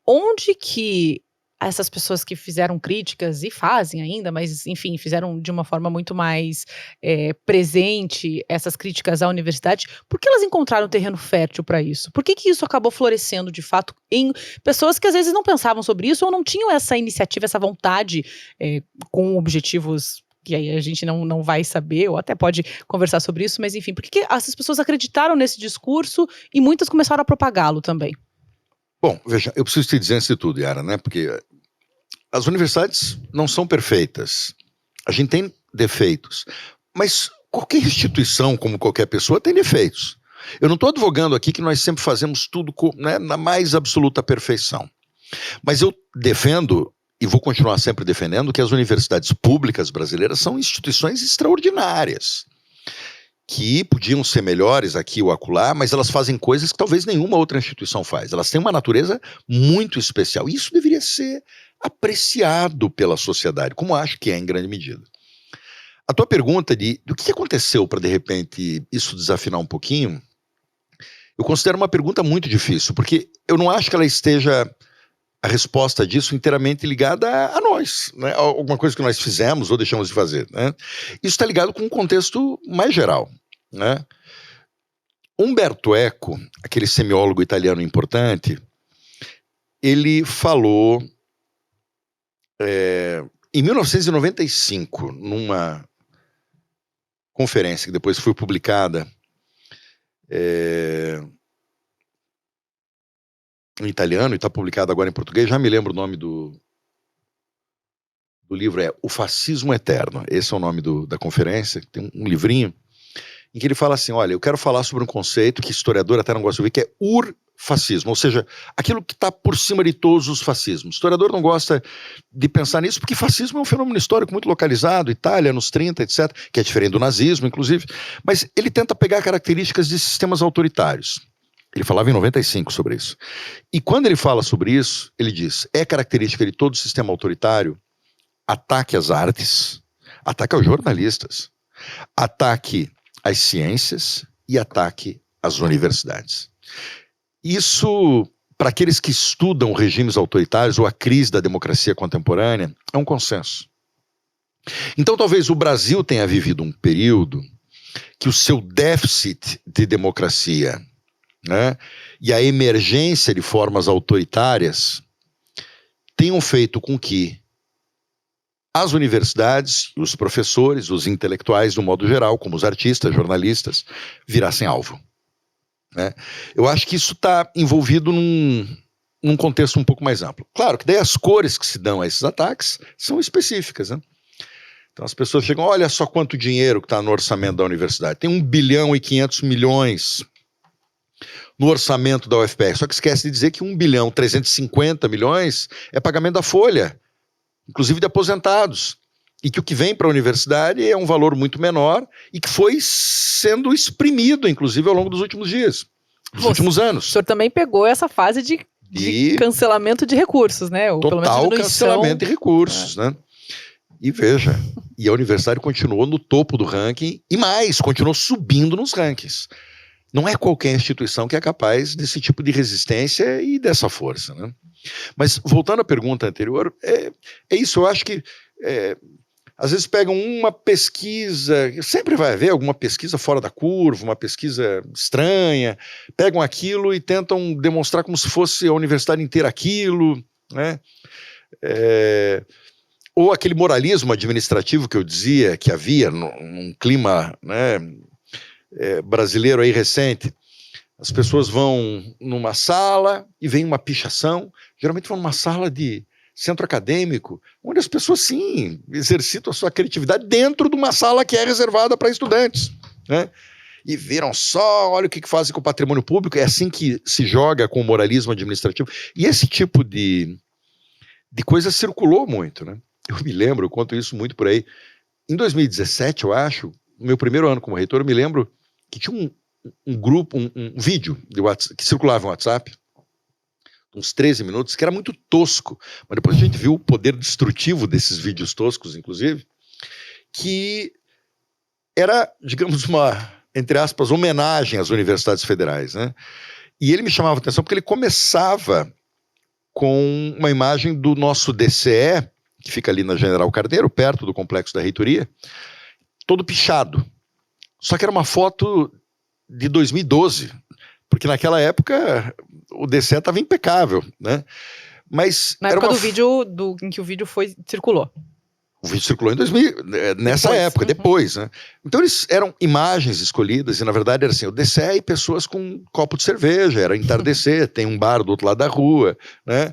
onde que essas pessoas que fizeram críticas, e fazem ainda, mas enfim, fizeram de uma forma muito mais presente essas críticas à universidade, por que elas encontraram terreno fértil para isso? Por que isso acabou florescendo de fato em pessoas que às vezes não pensavam sobre isso ou não tinham essa iniciativa, essa vontade com objetivos que aí a gente não vai saber, ou até pode conversar sobre isso, mas enfim, por que essas pessoas acreditaram nesse discurso e muitas começaram a propagá-lo também? Bom, veja, eu preciso te dizer antes de tudo, Yara, né? Porque as universidades não são perfeitas. A gente tem defeitos. Mas qualquer instituição, como qualquer pessoa, tem defeitos. Eu não estou advogando aqui que nós sempre fazemos tudo né, na mais absoluta perfeição. Mas eu defendo, e vou continuar sempre defendendo, que as universidades públicas brasileiras são instituições extraordinárias, que podiam ser melhores aqui ou acolá, mas elas fazem coisas que talvez nenhuma outra instituição faz. Elas têm uma natureza muito especial. E isso deveria ser apreciado pela sociedade, como acho que é em grande medida. A tua pergunta do que aconteceu para, de repente, isso desafinar um pouquinho, eu considero uma pergunta muito difícil, porque eu não acho que ela esteja, a resposta disso, inteiramente ligada a nós, né? Alguma coisa que nós fizemos ou deixamos de fazer, né? Isso está ligado com um contexto mais geral, né? Umberto Eco, aquele semiólogo italiano importante, ele falou em 1995, numa conferência que depois foi publicada em italiano e está publicado agora em português, já me lembro o nome do livro, O Fascismo Eterno. Esse é o nome da conferência, tem um livrinho, em que ele fala assim, olha, eu quero falar sobre um conceito que historiador até não gosta de ouvir, que é urfascismo, ou seja, aquilo que está por cima de todos os fascismos. O historiador não gosta de pensar nisso, porque fascismo é um fenômeno histórico muito localizado, Itália, nos 30, etc., que é diferente do nazismo, inclusive, mas ele tenta pegar características de sistemas autoritários. Ele falava em 95 sobre isso. E quando ele fala sobre isso, ele diz, é característica de todo sistema autoritário ataque às artes, ataque aos jornalistas, ataque às ciências e ataque às universidades. Isso, para aqueles que estudam regimes autoritários ou a crise da democracia contemporânea, é um consenso. Então talvez o Brasil tenha vivido um período que o seu déficit de democracia, né, e a emergência de formas autoritárias tenham feito com que as universidades, os professores, os intelectuais, do modo geral, como os artistas, jornalistas, virassem alvo. Né? Eu acho que isso está envolvido num contexto um pouco mais amplo. Claro que daí as cores que se dão a esses ataques são específicas, né? Então as pessoas chegam, olha só quanto dinheiro que está no orçamento da universidade. Tem 1 bilhão e 500 milhões no orçamento da UFPR. Só que esquece de dizer que 1 bilhão e 350 milhões é pagamento da folha, inclusive de aposentados. E que o que vem para a universidade é um valor muito menor e que foi sendo exprimido, inclusive, ao longo dos últimos dias, dos últimos anos. O senhor também pegou essa fase de cancelamento de recursos, né? Ou total pelo menos cancelamento de recursos, né? E veja, e a universidade continuou no topo do ranking e mais, continuou subindo nos rankings. Não é qualquer instituição que é capaz desse tipo de resistência e dessa força, né? Mas voltando à pergunta anterior, é isso, eu acho que às vezes pegam uma pesquisa, sempre vai haver alguma pesquisa fora da curva, uma pesquisa estranha, pegam aquilo e tentam demonstrar como se fosse a universidade inteira aquilo, né? Ou aquele moralismo administrativo que eu dizia que havia num clima, né, brasileiro aí recente. As pessoas vão numa sala e vem uma pichação, geralmente vão numa sala de centro acadêmico, onde as pessoas, sim, exercitam a sua criatividade dentro de uma sala que é reservada para estudantes, né? E viram só, olha o que fazem com o patrimônio público, é assim que se joga com o moralismo administrativo. E esse tipo de coisa circulou muito, né? Eu me lembro, eu conto isso muito por aí. Em 2017, eu acho, no meu primeiro ano como reitor, eu me lembro que tinha um grupo, um vídeo de WhatsApp, que circulava no WhatsApp, uns 13 minutos, que era muito tosco, mas depois a gente viu o poder destrutivo desses vídeos toscos, inclusive, que era, digamos, uma, entre aspas, homenagem às universidades federais, né? E ele me chamava a atenção porque ele começava com uma imagem do nosso DCE, que fica ali na General Carneiro, perto do complexo da reitoria, todo pichado. Só que era uma foto de 2012, porque naquela época o DCE estava impecável, né? Mas na época do vídeo em que o vídeo circulou. O vídeo circulou em 2000, nessa época, depois, né? Então eles eram imagens escolhidas, e na verdade era assim, o DCE e pessoas com um copo de cerveja, era entardecer, tem um bar do outro lado da rua, né?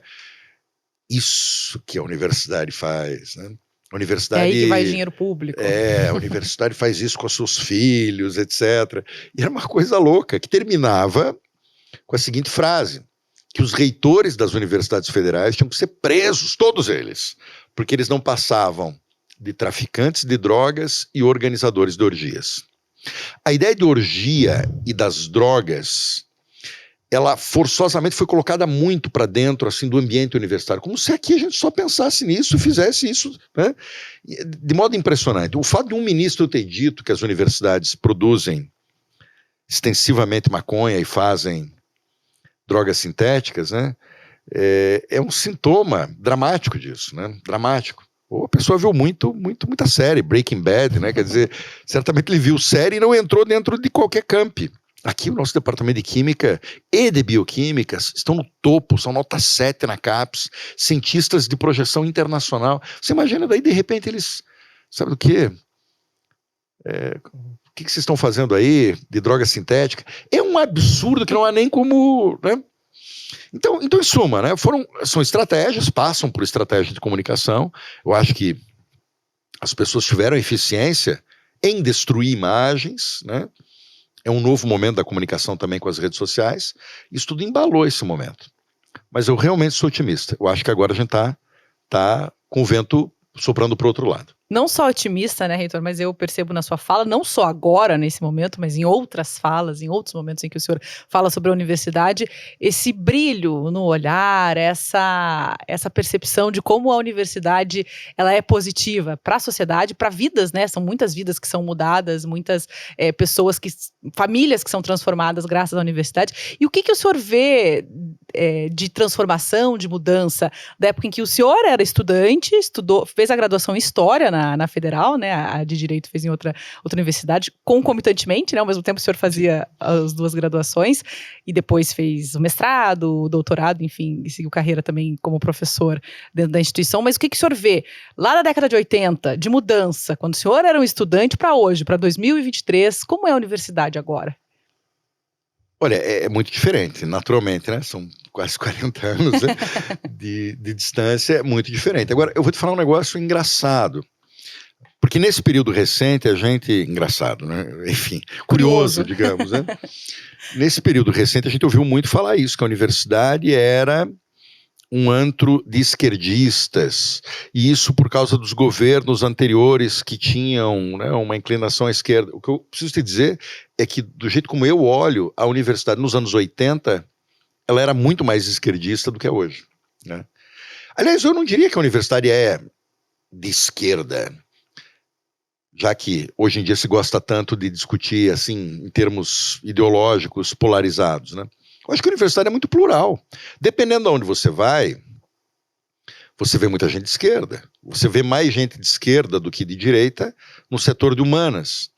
Isso que a universidade faz, né? A universidade, é aí que vai dinheiro público. A universidade faz isso com os seus filhos, etc. E era uma coisa louca, que terminava com a seguinte frase, que os reitores das universidades federais tinham que ser presos, todos eles, porque eles não passavam de traficantes de drogas e organizadores de orgias. A ideia de orgia e das drogas, ela forçosamente foi colocada muito para dentro assim, do ambiente universitário, como se aqui a gente só pensasse nisso e fizesse isso, né? De modo impressionante. O fato de um ministro ter dito que as universidades produzem extensivamente maconha e fazem drogas sintéticas, né? É um sintoma dramático disso, né? Dramático. Ou a pessoa viu muita série, Breaking Bad, né? Quer dizer, certamente ele viu série e não entrou dentro de qualquer camp. Aqui o nosso departamento de Química e de Bioquímica estão no topo, são nota 7 na CAPES, cientistas de projeção internacional. Você imagina, daí de repente eles, sabe do quê? O que vocês estão fazendo aí de droga sintética? É um absurdo que não há nem como, né? Então em suma, né, são estratégias, passam por estratégia de comunicação. Eu acho que as pessoas tiveram eficiência em destruir imagens, né? É um novo momento da comunicação também com as redes sociais. Isso tudo embalou esse momento. Mas eu realmente sou otimista. Eu acho que agora a gente tá com o vento soprando para o outro lado. Não só otimista, né, reitor, mas eu percebo na sua fala, não só agora, nesse momento, mas em outras falas, em outros momentos em que o senhor fala sobre a universidade, esse brilho no olhar, essa percepção de como a universidade ela é positiva para a sociedade, para vidas, né? São muitas vidas que são mudadas, muitas pessoas, famílias que são transformadas graças à universidade. E o que o senhor vê de transformação, de mudança, da época em que o senhor era estudante, fez a graduação em História na na Federal, né? A de Direito fez em outra universidade, concomitantemente, né? Ao mesmo tempo o senhor fazia as 2 graduações e depois fez o mestrado, o doutorado, enfim, e seguiu carreira também como professor dentro da instituição. Mas o que o senhor vê lá na década de 80, de mudança, quando o senhor era um estudante para hoje, para 2023, como é a universidade agora? Olha, é muito diferente, naturalmente, né? São quase 40 anos, né? de distância, é muito diferente. Agora, eu vou te falar um negócio engraçado, porque nesse período recente a gente... Engraçado, né? Enfim, curioso, digamos, né? Nesse período recente a gente ouviu muito falar isso, que a universidade era um antro de esquerdistas, e isso por causa dos governos anteriores que tinham, né, uma inclinação à esquerda. O que eu preciso te dizer é que, do jeito como eu olho a universidade nos anos 80, ela era muito mais esquerdista do que é hoje, né? Aliás, eu não diria que a universidade é de esquerda, já que hoje em dia se gosta tanto de discutir assim, em termos ideológicos polarizados, né? Eu acho que a universidade é muito plural. Dependendo de onde você vai, você vê muita gente de esquerda. Você vê mais gente de esquerda do que de direita no setor de humanas.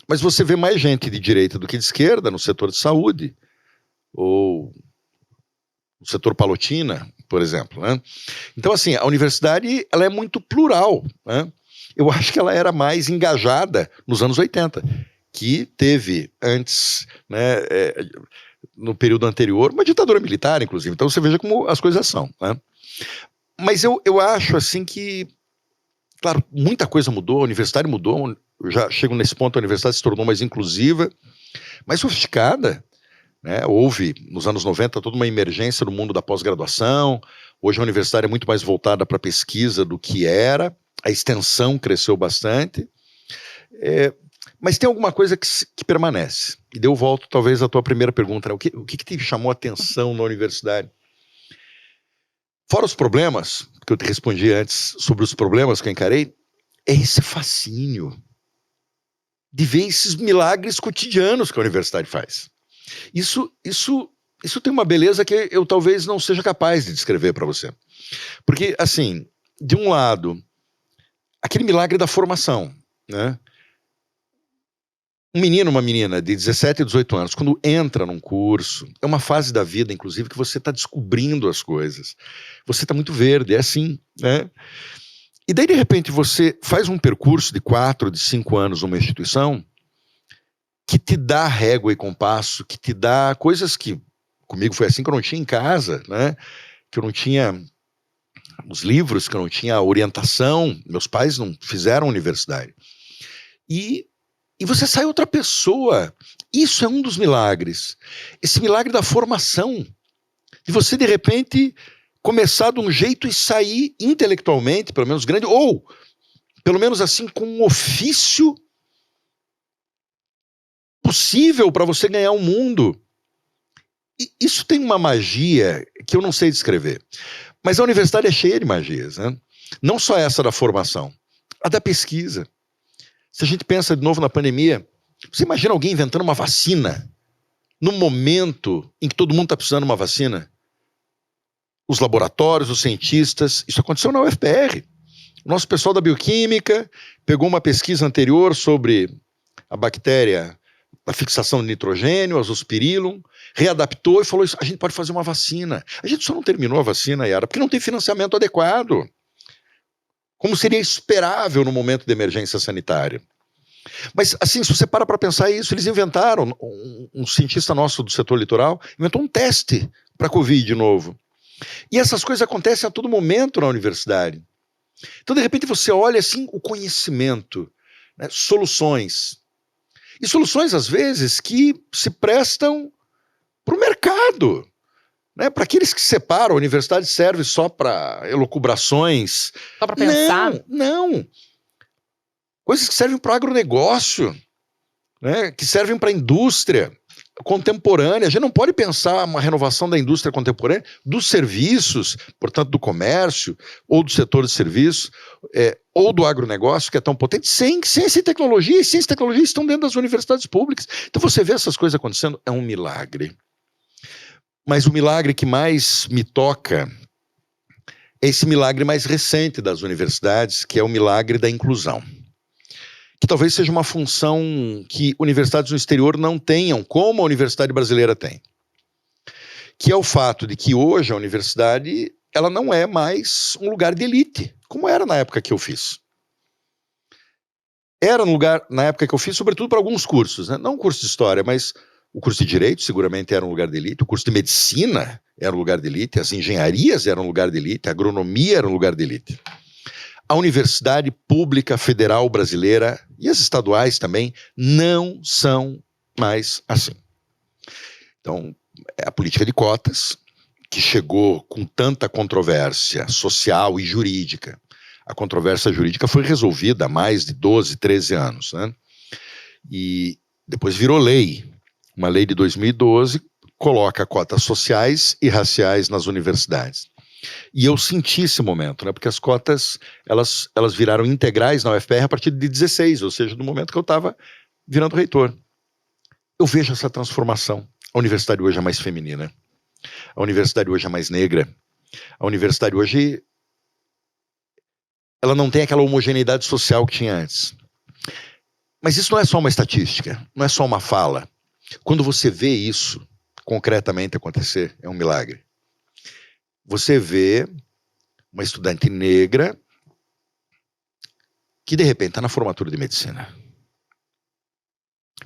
Mas você vê mais gente de direita do que de esquerda no setor de saúde. Ou no setor Palotina, por exemplo, né? Então, assim, a universidade ela é muito plural, né? Eu acho que ela era mais engajada nos anos 80, que teve antes, né, no período anterior, uma ditadura militar, inclusive. Então você veja como as coisas são, né? Mas eu acho assim que, claro, muita coisa mudou, a universidade mudou, eu já chego nesse ponto, a universidade se tornou mais inclusiva, mais sofisticada, né? Houve, nos anos 90, toda uma emergência no mundo da pós-graduação. Hoje a universidade é muito mais voltada para a pesquisa do que era, a extensão cresceu bastante, mas tem alguma coisa que permanece. E daí eu volto, talvez, à tua primeira pergunta, né? O que te chamou a atenção na universidade? Fora os problemas, que eu te respondi antes sobre os problemas que eu encarei, é esse fascínio de ver esses milagres cotidianos que a universidade faz. Isso tem uma beleza que eu talvez não seja capaz de descrever para você. Porque, assim, de um lado, aquele milagre da formação, né? Um menino, uma menina de 17 a 18 anos, quando entra num curso, é uma fase da vida, inclusive, que você está descobrindo as coisas. Você está muito verde, é assim, né? E daí, de repente, você faz um percurso de 4, de 5 anos numa instituição que te dá régua e compasso, que te dá coisas que, comigo foi assim, que eu não tinha em casa, né? Que eu não tinha os livros, que eu não tinha a orientação, meus pais não fizeram universidade. E você sai outra pessoa. Isso é um dos milagres. Esse milagre da formação. De você, de repente, começar de um jeito e sair intelectualmente, pelo menos grande, ou, pelo menos assim, com um ofício possível para você ganhar o mundo. E isso tem uma magia que eu não sei descrever. Mas a universidade é cheia de magias, né? Não só essa da formação, a da pesquisa. Se a gente pensa de novo na pandemia, você imagina alguém inventando uma vacina no momento em que todo mundo está precisando de uma vacina? Os laboratórios, os cientistas, isso aconteceu na UFPR. O nosso pessoal da bioquímica pegou uma pesquisa anterior sobre a bactéria, a fixação de nitrogênio, azospirillum, readaptou e falou isso, a gente pode fazer uma vacina. A gente só não terminou a vacina, Yara, porque não tem financiamento adequado, como seria esperável no momento de emergência sanitária. Mas, assim, se você para pensar isso, eles inventaram, um cientista nosso do setor litoral, inventou um teste para a Covid de novo. E essas coisas acontecem a todo momento na universidade. Então, de repente, você olha, assim, o conhecimento, né, soluções. E soluções, às vezes, que se prestam para o mercado. Né, para aqueles que separam, a universidade serve só para elucubrações. Só para pensar? Não. Coisas que servem para o agronegócio, né, que servem para a indústria contemporânea. A gente não pode pensar uma renovação da indústria contemporânea, dos serviços, portanto do comércio, ou do setor de serviços, ou do agronegócio, que é tão potente, sem ciência e tecnologia. E ciência e tecnologia estão dentro das universidades públicas. Então você vê essas coisas acontecendo, é um milagre. Mas o milagre que mais me toca é esse milagre mais recente das universidades, que é o milagre da inclusão. Que talvez seja uma função que universidades no exterior não tenham, como a universidade brasileira tem. Que é o fato de que hoje a universidade, ela não é mais um lugar de elite, como era na época que eu fiz. Era um lugar, na época que eu fiz, sobretudo para alguns cursos, né? Não um curso de história, mas o curso de direito seguramente era um lugar de elite, o curso de medicina era um lugar de elite, as engenharias eram um lugar de elite, a agronomia era um lugar de elite. A Universidade Pública Federal Brasileira e as estaduais também não são mais assim. Então, é a política de cotas, que chegou com tanta controvérsia social e jurídica. A controvérsia jurídica foi resolvida há mais de 12, 13 anos, né? E depois virou lei. Uma lei de 2012 coloca cotas sociais e raciais nas universidades. E eu senti esse momento, né? Porque as cotas, elas viraram integrais na UFPR a partir de 16, ou seja, do momento que eu estava virando reitor. Eu vejo essa transformação. A universidade hoje é mais feminina. A universidade hoje é mais negra. A universidade hoje, ela não tem aquela homogeneidade social que tinha antes. Mas isso não é só uma estatística, não é só uma fala. Quando você vê isso concretamente acontecer, é um milagre. Você vê uma estudante negra que de repente está na formatura de medicina.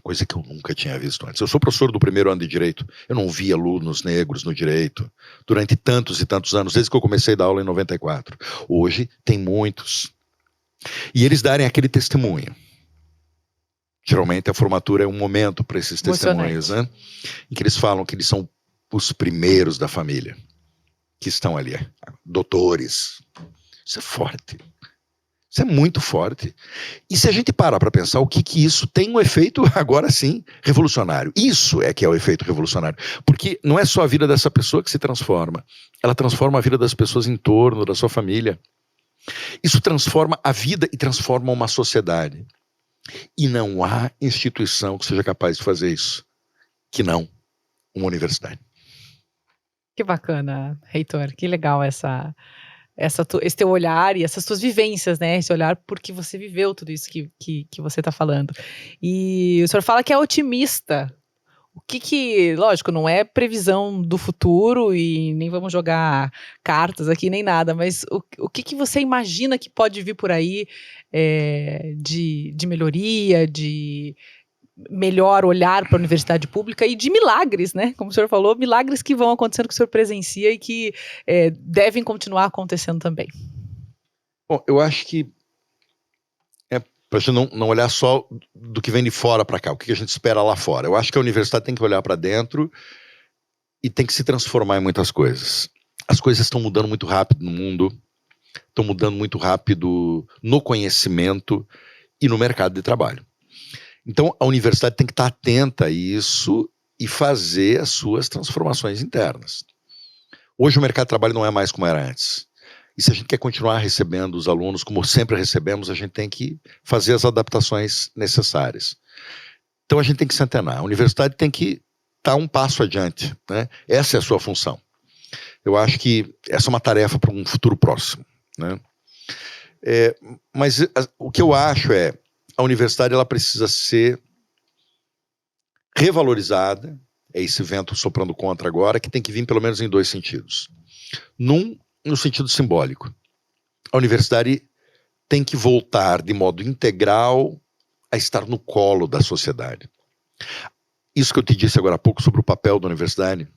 Coisa que eu nunca tinha visto antes. Eu sou professor do primeiro ano de Direito. Eu não vi alunos negros no Direito durante tantos e tantos anos, desde que eu comecei a dar aula em 94. Hoje tem muitos. E eles darem aquele testemunho. Geralmente a formatura é um momento para esses testemunhos, né? Em que eles falam que eles são os primeiros da família que estão ali. Doutores. Isso é forte. Isso é muito forte. E se a gente parar para pensar o que isso tem um efeito, agora sim, revolucionário. Isso é que é o efeito revolucionário. Porque não é só a vida dessa pessoa que se transforma. Ela transforma a vida das pessoas em torno, da sua família. Isso transforma a vida e transforma uma sociedade. E não há instituição que seja capaz de fazer isso. Que não uma universidade. Que bacana, reitor. Que legal esse teu olhar e essas tuas vivências, né? Esse olhar porque você viveu tudo isso que você está falando. E o senhor fala que é otimista. O lógico, não é previsão do futuro e nem vamos jogar cartas aqui nem nada, mas o que você imagina que pode vir por aí de melhoria, de melhor olhar para a universidade pública e de milagres, né? Como o senhor falou, milagres que vão acontecendo que o senhor presencia e que devem continuar acontecendo também. Bom, eu acho que para a gente não olhar só do que vem de fora para cá, o que a gente espera lá fora. Eu acho que a universidade tem que olhar para dentro e tem que se transformar em muitas coisas. As coisas estão mudando muito rápido no mundo, estão mudando muito rápido no conhecimento e no mercado de trabalho. Então, a universidade tem que estar atenta a isso e fazer as suas transformações internas. Hoje o mercado de trabalho não é mais como era antes. E se a gente quer continuar recebendo os alunos como sempre recebemos, a gente tem que fazer as adaptações necessárias. Então a gente tem que se antenar. A universidade tem que estar um passo adiante, né? Essa é a sua função. Eu acho que essa é uma tarefa para um futuro próximo, né? Mas o que eu acho a universidade ela precisa ser revalorizada. É esse vento soprando contra agora, que tem que vir pelo menos em dois sentidos. No sentido simbólico. A universidade tem que voltar de modo integral a estar no colo da sociedade. Isso que eu te disse agora há pouco sobre o papel da universidade,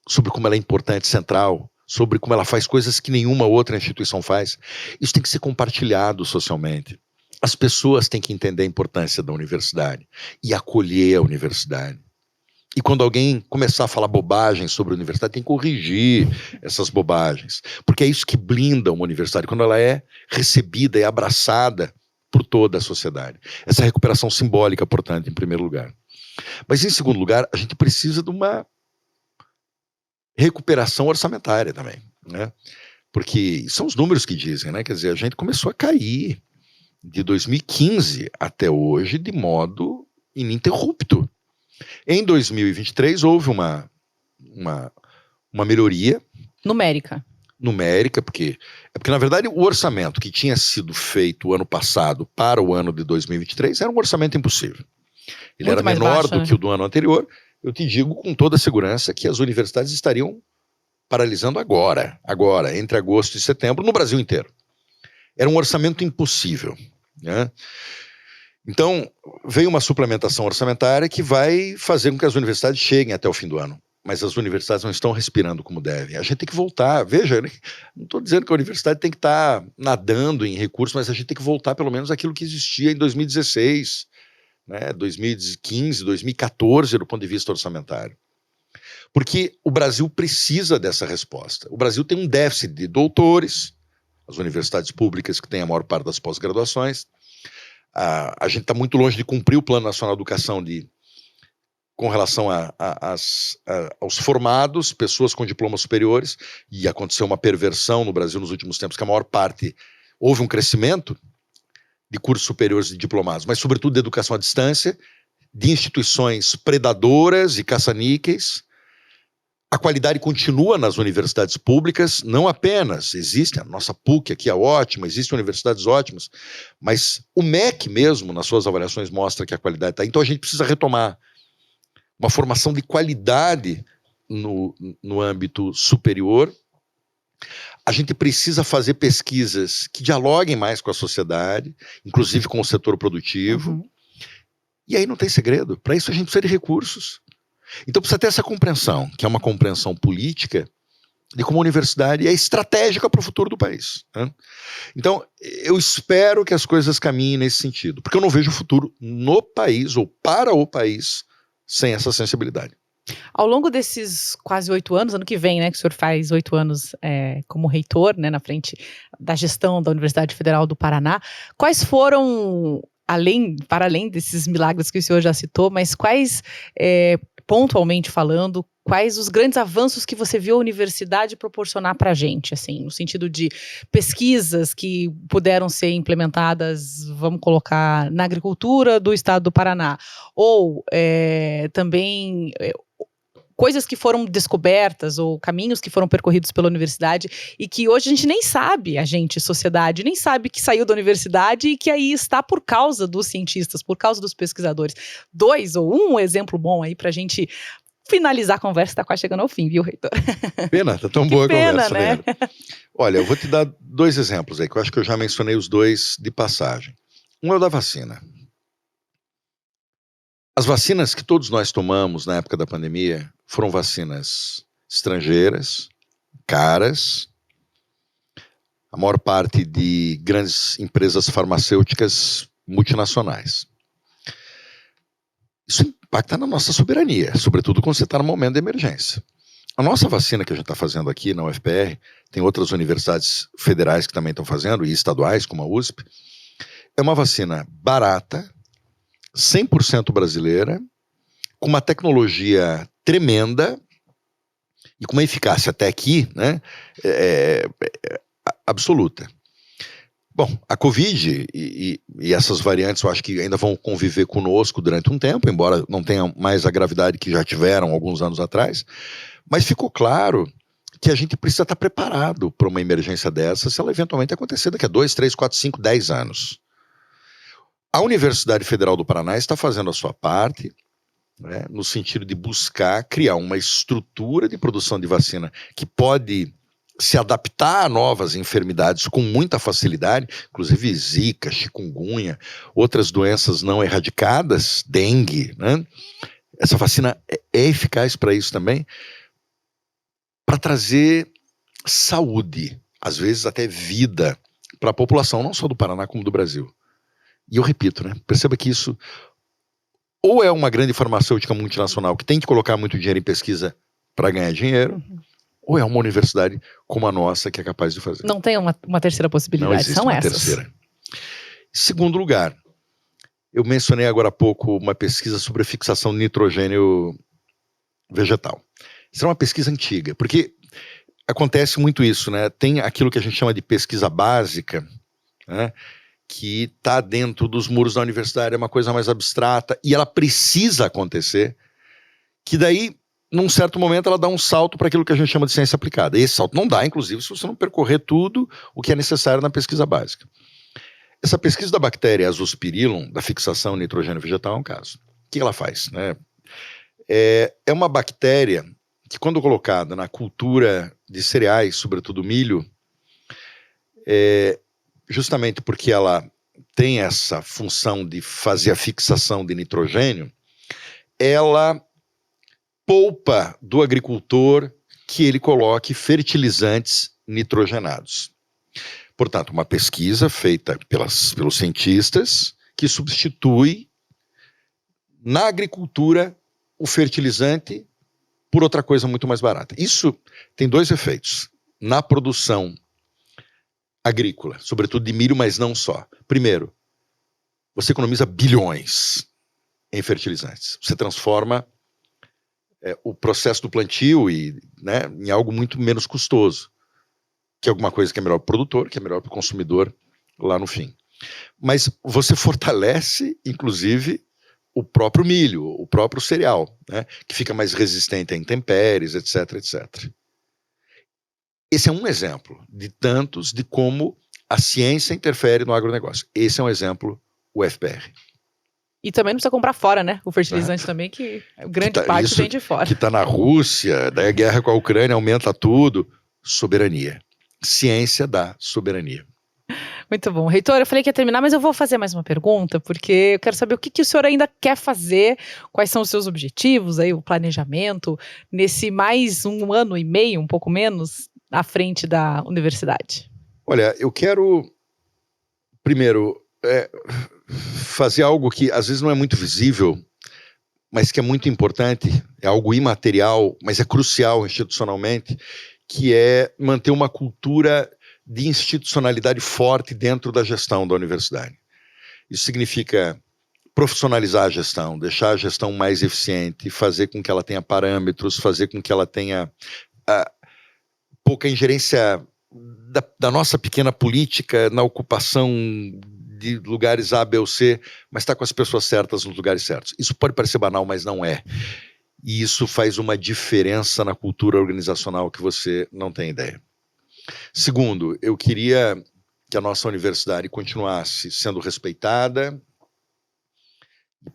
sobre como ela é importante, central, sobre como ela faz coisas que nenhuma outra instituição faz, isso tem que ser compartilhado socialmente. As pessoas têm que entender a importância da universidade e acolher a universidade. E quando alguém começar a falar bobagem sobre a universidade, tem que corrigir essas bobagens. Porque é isso que blinda uma universidade, quando ela é recebida e abraçada por toda a sociedade. Essa recuperação simbólica, portanto, em primeiro lugar. Mas, em segundo lugar, a gente precisa de uma recuperação orçamentária também, né? Porque são os números que dizem, né? Quer dizer, a gente começou a cair de 2015 até hoje de modo ininterrupto. Em 2023 houve uma melhoria. Numérica. numérica, porque na verdade o orçamento que tinha sido feito o ano passado para o ano de 2023 era um orçamento impossível. Ele Muito era mais menor baixo, do né? que o do ano anterior. Eu te digo com toda segurança que as universidades estariam paralisando agora, entre agosto e setembro, no Brasil inteiro. Era um orçamento impossível, né? Então, veio uma suplementação orçamentária que vai fazer com que as universidades cheguem até o fim do ano. Mas as universidades não estão respirando como devem. A gente tem que voltar. Veja, não estou dizendo que a universidade tem que estar nadando em recursos, mas a gente tem que voltar pelo menos àquilo que existia em 2016, né, 2015, 2014, do ponto de vista orçamentário. Porque o Brasil precisa dessa resposta. O Brasil tem um déficit de doutores, as universidades públicas que têm a maior parte das pós-graduações. A gente está muito longe de cumprir o Plano Nacional de Educação com relação aos formados, pessoas com diplomas superiores, e aconteceu uma perversão no Brasil nos últimos tempos, que a maior parte, houve um crescimento de cursos superiores de diplomados, mas sobretudo de educação à distância, de instituições predadoras e caça-níqueis. A qualidade continua nas universidades públicas, não apenas, existe a nossa PUC aqui é ótima, existem universidades ótimas, mas o MEC mesmo, nas suas avaliações, mostra que a qualidade está. Então a gente precisa retomar uma formação de qualidade no âmbito superior. A gente precisa fazer pesquisas que dialoguem mais com a sociedade, inclusive com o setor produtivo. Uhum. E aí não tem segredo. Para isso a gente precisa de recursos. Então precisa ter essa compreensão, que é uma compreensão política, de como a universidade é estratégica para o futuro do país, né? Então, eu espero que as coisas caminhem nesse sentido, porque eu não vejo futuro no país ou para o país sem essa sensibilidade. Ao longo desses quase 8 anos, ano que vem, né, que o senhor faz 8 anos como reitor, né, na frente da gestão da Universidade Federal do Paraná, quais foram, para além desses milagres que o senhor já citou, mas quais, pontualmente falando, quais os grandes avanços que você viu a universidade proporcionar para a gente, assim, no sentido de pesquisas que puderam ser implementadas, vamos colocar, na agricultura do estado do Paraná, ou também coisas que foram descobertas ou caminhos que foram percorridos pela universidade e que hoje a gente nem sabe, sociedade, nem sabe que saiu da universidade e que aí está por causa dos cientistas, por causa dos pesquisadores. 2 ou um exemplo bom aí para a gente finalizar a conversa, está quase chegando ao fim, viu, reitor? Pena, tá tão Que boa a pena, conversa, né? né? Olha, eu vou te dar 2 exemplos aí, que eu acho que eu já mencionei os 2 de passagem. Um é o da vacina. As vacinas que todos nós tomamos na época da pandemia foram vacinas estrangeiras, caras, a maior parte de grandes empresas farmacêuticas multinacionais. Isso impacta na nossa soberania, sobretudo quando você está no momento de emergência. A nossa vacina que a gente está fazendo aqui na UFPR, tem outras universidades federais que também estão fazendo, e estaduais, como a USP, é uma vacina barata, 100% brasileira, com uma tecnologia tremenda e com uma eficácia até aqui, né, absoluta. Bom, a Covid e essas variantes eu acho que ainda vão conviver conosco durante um tempo, embora não tenham mais a gravidade que já tiveram alguns anos atrás, mas ficou claro que a gente precisa estar preparado para uma emergência dessa se ela eventualmente acontecer daqui a 2, 3, 4, 5, 10 anos. A Universidade Federal do Paraná está fazendo a sua parte, né, no sentido de buscar criar uma estrutura de produção de vacina que pode se adaptar a novas enfermidades com muita facilidade, inclusive zika, chikungunya, outras doenças não erradicadas, dengue, né? Essa vacina é eficaz para isso também, para trazer saúde, às vezes até vida, para a população, não só do Paraná como do Brasil. E eu repito, né? Perceba que isso ou é uma grande farmacêutica multinacional que tem que colocar muito dinheiro em pesquisa para ganhar dinheiro, ou é uma universidade como a nossa que é capaz de fazer. Não tem uma terceira possibilidade, não existe são uma essas. Terceira. Segundo lugar, eu mencionei agora há pouco uma pesquisa sobre a fixação de nitrogênio vegetal. Isso é uma pesquisa antiga, porque acontece muito isso, né? Tem aquilo que a gente chama de pesquisa básica, né, que está dentro dos muros da universidade, é uma coisa mais abstrata, e ela precisa acontecer, que daí num certo momento ela dá um salto para aquilo que a gente chama de ciência aplicada. E esse salto não dá, inclusive, se você não percorrer tudo o que é necessário na pesquisa básica. Essa pesquisa da bactéria Azospirillum, da fixação nitrogênio vegetal, é um caso. O que ela faz? Né? É uma bactéria que, quando colocada na cultura de cereais, sobretudo milho, justamente porque ela tem essa função de fazer a fixação de nitrogênio, ela poupa do agricultor que ele coloque fertilizantes nitrogenados. Portanto, uma pesquisa feita pelos cientistas que substitui na agricultura o fertilizante por outra coisa muito mais barata. Isso tem dois efeitos na produção agrícola, sobretudo de milho, mas não só. Primeiro, você economiza bilhões em fertilizantes. Você transforma o processo do plantio em algo muito menos custoso, que é alguma coisa que é melhor para o produtor, que é melhor para o consumidor lá no fim. Mas você fortalece, inclusive, o próprio milho, o próprio cereal, né, que fica mais resistente a intempéries, etc, etc. Esse é um exemplo de tantos de como a ciência interfere no agronegócio. Esse é um exemplo, o FPR. E também não precisa comprar fora, né? O fertilizante também, que grande parte vem de fora. Que está na Rússia, daí a guerra com a Ucrânia aumenta tudo. Soberania. Ciência da soberania. Muito bom. Reitor, eu falei que ia terminar, mas eu vou fazer mais uma pergunta, porque eu quero saber o que o senhor ainda quer fazer, quais são os seus objetivos, aí, o planejamento, nesse mais 1 ano e meio, um pouco menos, à frente da universidade. Olha, eu quero, primeiro, fazer algo que às vezes não é muito visível, mas que é muito importante, é algo imaterial, mas é crucial institucionalmente, que é manter uma cultura de institucionalidade forte dentro da gestão da universidade. Isso significa profissionalizar a gestão, deixar a gestão mais eficiente, fazer com que ela tenha parâmetros, fazer com que ela tenha pouca ingerência da nossa pequena política na ocupação de lugares A, B ou C, mas está com as pessoas certas nos lugares certos. Isso pode parecer banal, mas não é. E isso faz uma diferença na cultura organizacional que você não tem ideia. Segundo, eu queria que a nossa universidade continuasse sendo respeitada,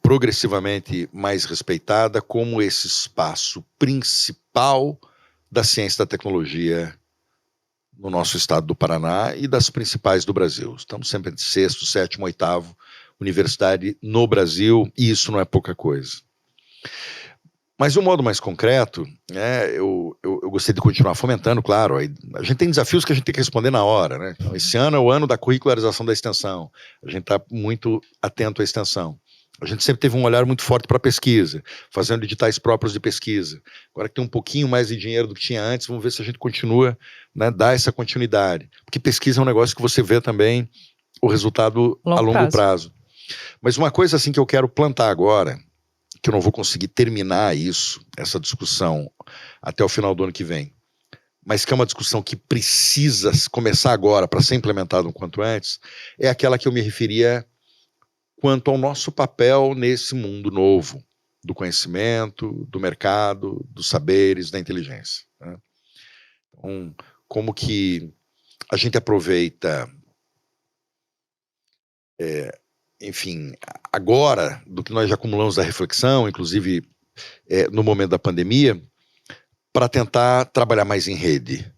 progressivamente mais respeitada, como esse espaço principal da ciência e da tecnologia no nosso estado do Paraná e das principais do Brasil. Estamos sempre de 6º, 7º, 8º universidade no Brasil, e isso não é pouca coisa. Mas de um modo mais concreto, eu gostaria de continuar fomentando, claro, a gente tem desafios que a gente tem que responder na hora, né? Então, esse ano é o ano da curricularização da extensão, a gente está muito atento à extensão. A gente sempre teve um olhar muito forte para a pesquisa, fazendo editais próprios de pesquisa. Agora que tem um pouquinho mais de dinheiro do que tinha antes, vamos ver se a gente continua, né, dar essa continuidade. Porque pesquisa é um negócio que você vê também o resultado a longo prazo. Mas uma coisa assim que eu quero plantar agora, que eu não vou conseguir terminar essa discussão até o final do ano que vem, mas que é uma discussão que precisa começar agora para ser implementada o quanto antes, é aquela que eu me referia quanto ao nosso papel nesse mundo novo, do conhecimento, do mercado, dos saberes, da inteligência, né? Então, como que a gente aproveita, enfim, agora, do que nós já acumulamos da reflexão, inclusive no momento da pandemia, para tentar trabalhar mais em rede,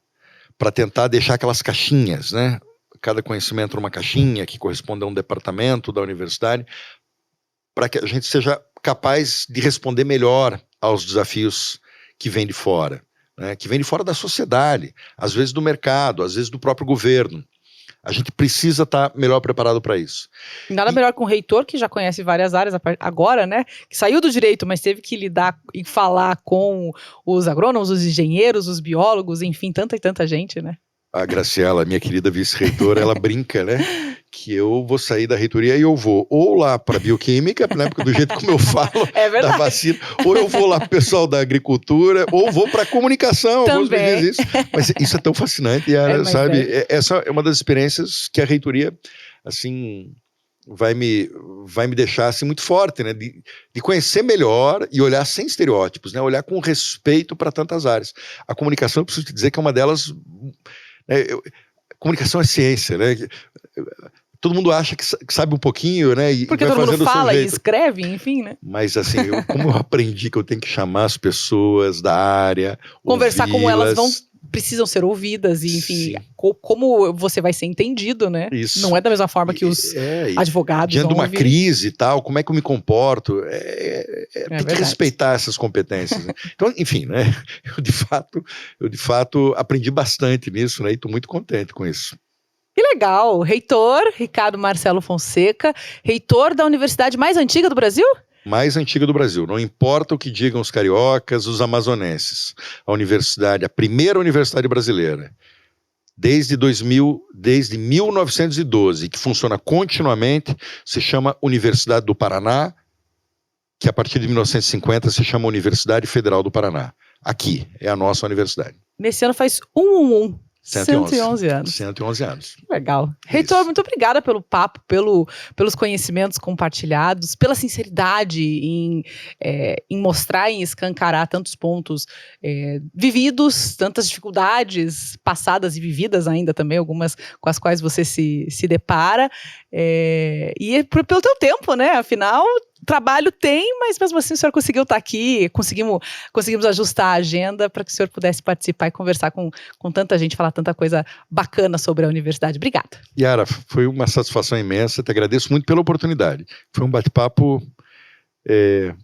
para tentar deixar aquelas caixinhas, né? Cada conhecimento numa caixinha que corresponde a um departamento da universidade, para que a gente seja capaz de responder melhor aos desafios que vêm de fora, né? Que vêm de fora da sociedade, às vezes do mercado, às vezes do próprio governo. A gente precisa estar melhor preparado para isso. Nada melhor com o reitor, que já conhece várias áreas agora, né? Que saiu do direito, mas teve que lidar e falar com os agrônomos, os engenheiros, os biólogos, enfim, tanta e tanta gente, né? A Graciela, minha querida vice-reitora, ela brinca, né? Que eu vou sair da reitoria e eu vou ou lá para bioquímica, né, porque do jeito como eu falo da vacina, ou eu vou lá para o pessoal da agricultura, ou vou para a comunicação. Também. Isso. Mas isso é tão fascinante, sabe? Essa é uma das experiências que a reitoria, assim, vai me deixar assim muito forte, né? De conhecer melhor e olhar sem estereótipos, né? Olhar com respeito para tantas áreas. A comunicação, eu preciso te dizer que é uma delas. Né? Comunicação é ciência, né? Todo mundo acha que sabe um pouquinho, né? E Porque vai todo mundo fazendo do seu fala e jeito. escreve, enfim, né? Mas assim, como eu aprendi que eu tenho que chamar as pessoas da área, Conversar como elas ouvi-las. precisam ser ouvidas e, enfim, Sim. como você vai ser entendido, né? Isso. Não é da mesma forma que os advogados diante de vão uma ouvir. crise e tal, como é que eu me comporto? Tem verdade. que respeitar essas competências. Né? Então, enfim, né? Eu de fato aprendi bastante nisso, né? E estou muito contente com isso. Que legal! Reitor Ricardo Marcelo Fonseca, reitor da universidade mais antiga do Brasil? Mais antiga do Brasil. Não importa o que digam os cariocas, os amazonenses. A primeira universidade brasileira, desde 1912, que funciona continuamente, se chama Universidade do Paraná, que a partir de 1950 se chama Universidade Federal do Paraná. Aqui é a nossa universidade. Nesse ano faz 111 anos. 111 anos. Legal. Reitor, Isso. muito obrigada pelo papo, pelos conhecimentos compartilhados, pela sinceridade em mostrar, em escancarar tantos pontos vividos, tantas dificuldades passadas e vividas ainda também, algumas com as quais você se depara. E pelo teu tempo, né? Afinal, trabalho tem, mas mesmo assim o senhor conseguiu estar aqui, conseguimos ajustar a agenda para que o senhor pudesse participar e conversar com tanta gente, falar tanta coisa bacana sobre a universidade. Obrigada. Yara, foi uma satisfação imensa, te agradeço muito pela oportunidade. Foi um bate-papo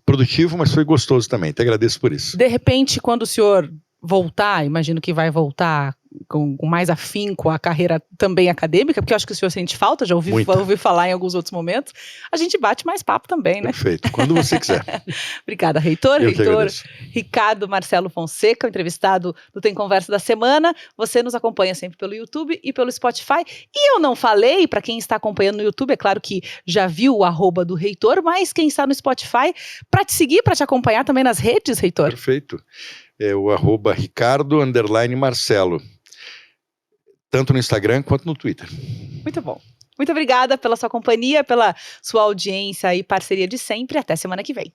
produtivo, mas foi gostoso também, te agradeço por isso. De repente, quando o senhor voltar, imagino que vai voltar com mais afinco a carreira também acadêmica, porque eu acho que o senhor sente falta, já ouvi falar em alguns outros momentos, a gente bate mais papo também, né? Perfeito, quando você quiser. Obrigada, reitor. Eu Reitor Ricardo Marcelo Fonseca, o entrevistado do Tem Conversa da Semana. Você nos acompanha sempre pelo YouTube e pelo Spotify. E eu não falei, para quem está acompanhando no YouTube, é claro que já viu o @ do reitor, mas quem está no Spotify, para te seguir, para te acompanhar também nas redes, reitor. Perfeito. É o @Ricardo_Marcelo. Tanto no Instagram quanto no Twitter. Muito bom. Muito obrigada pela sua companhia, pela sua audiência e parceria de sempre. Até semana que vem.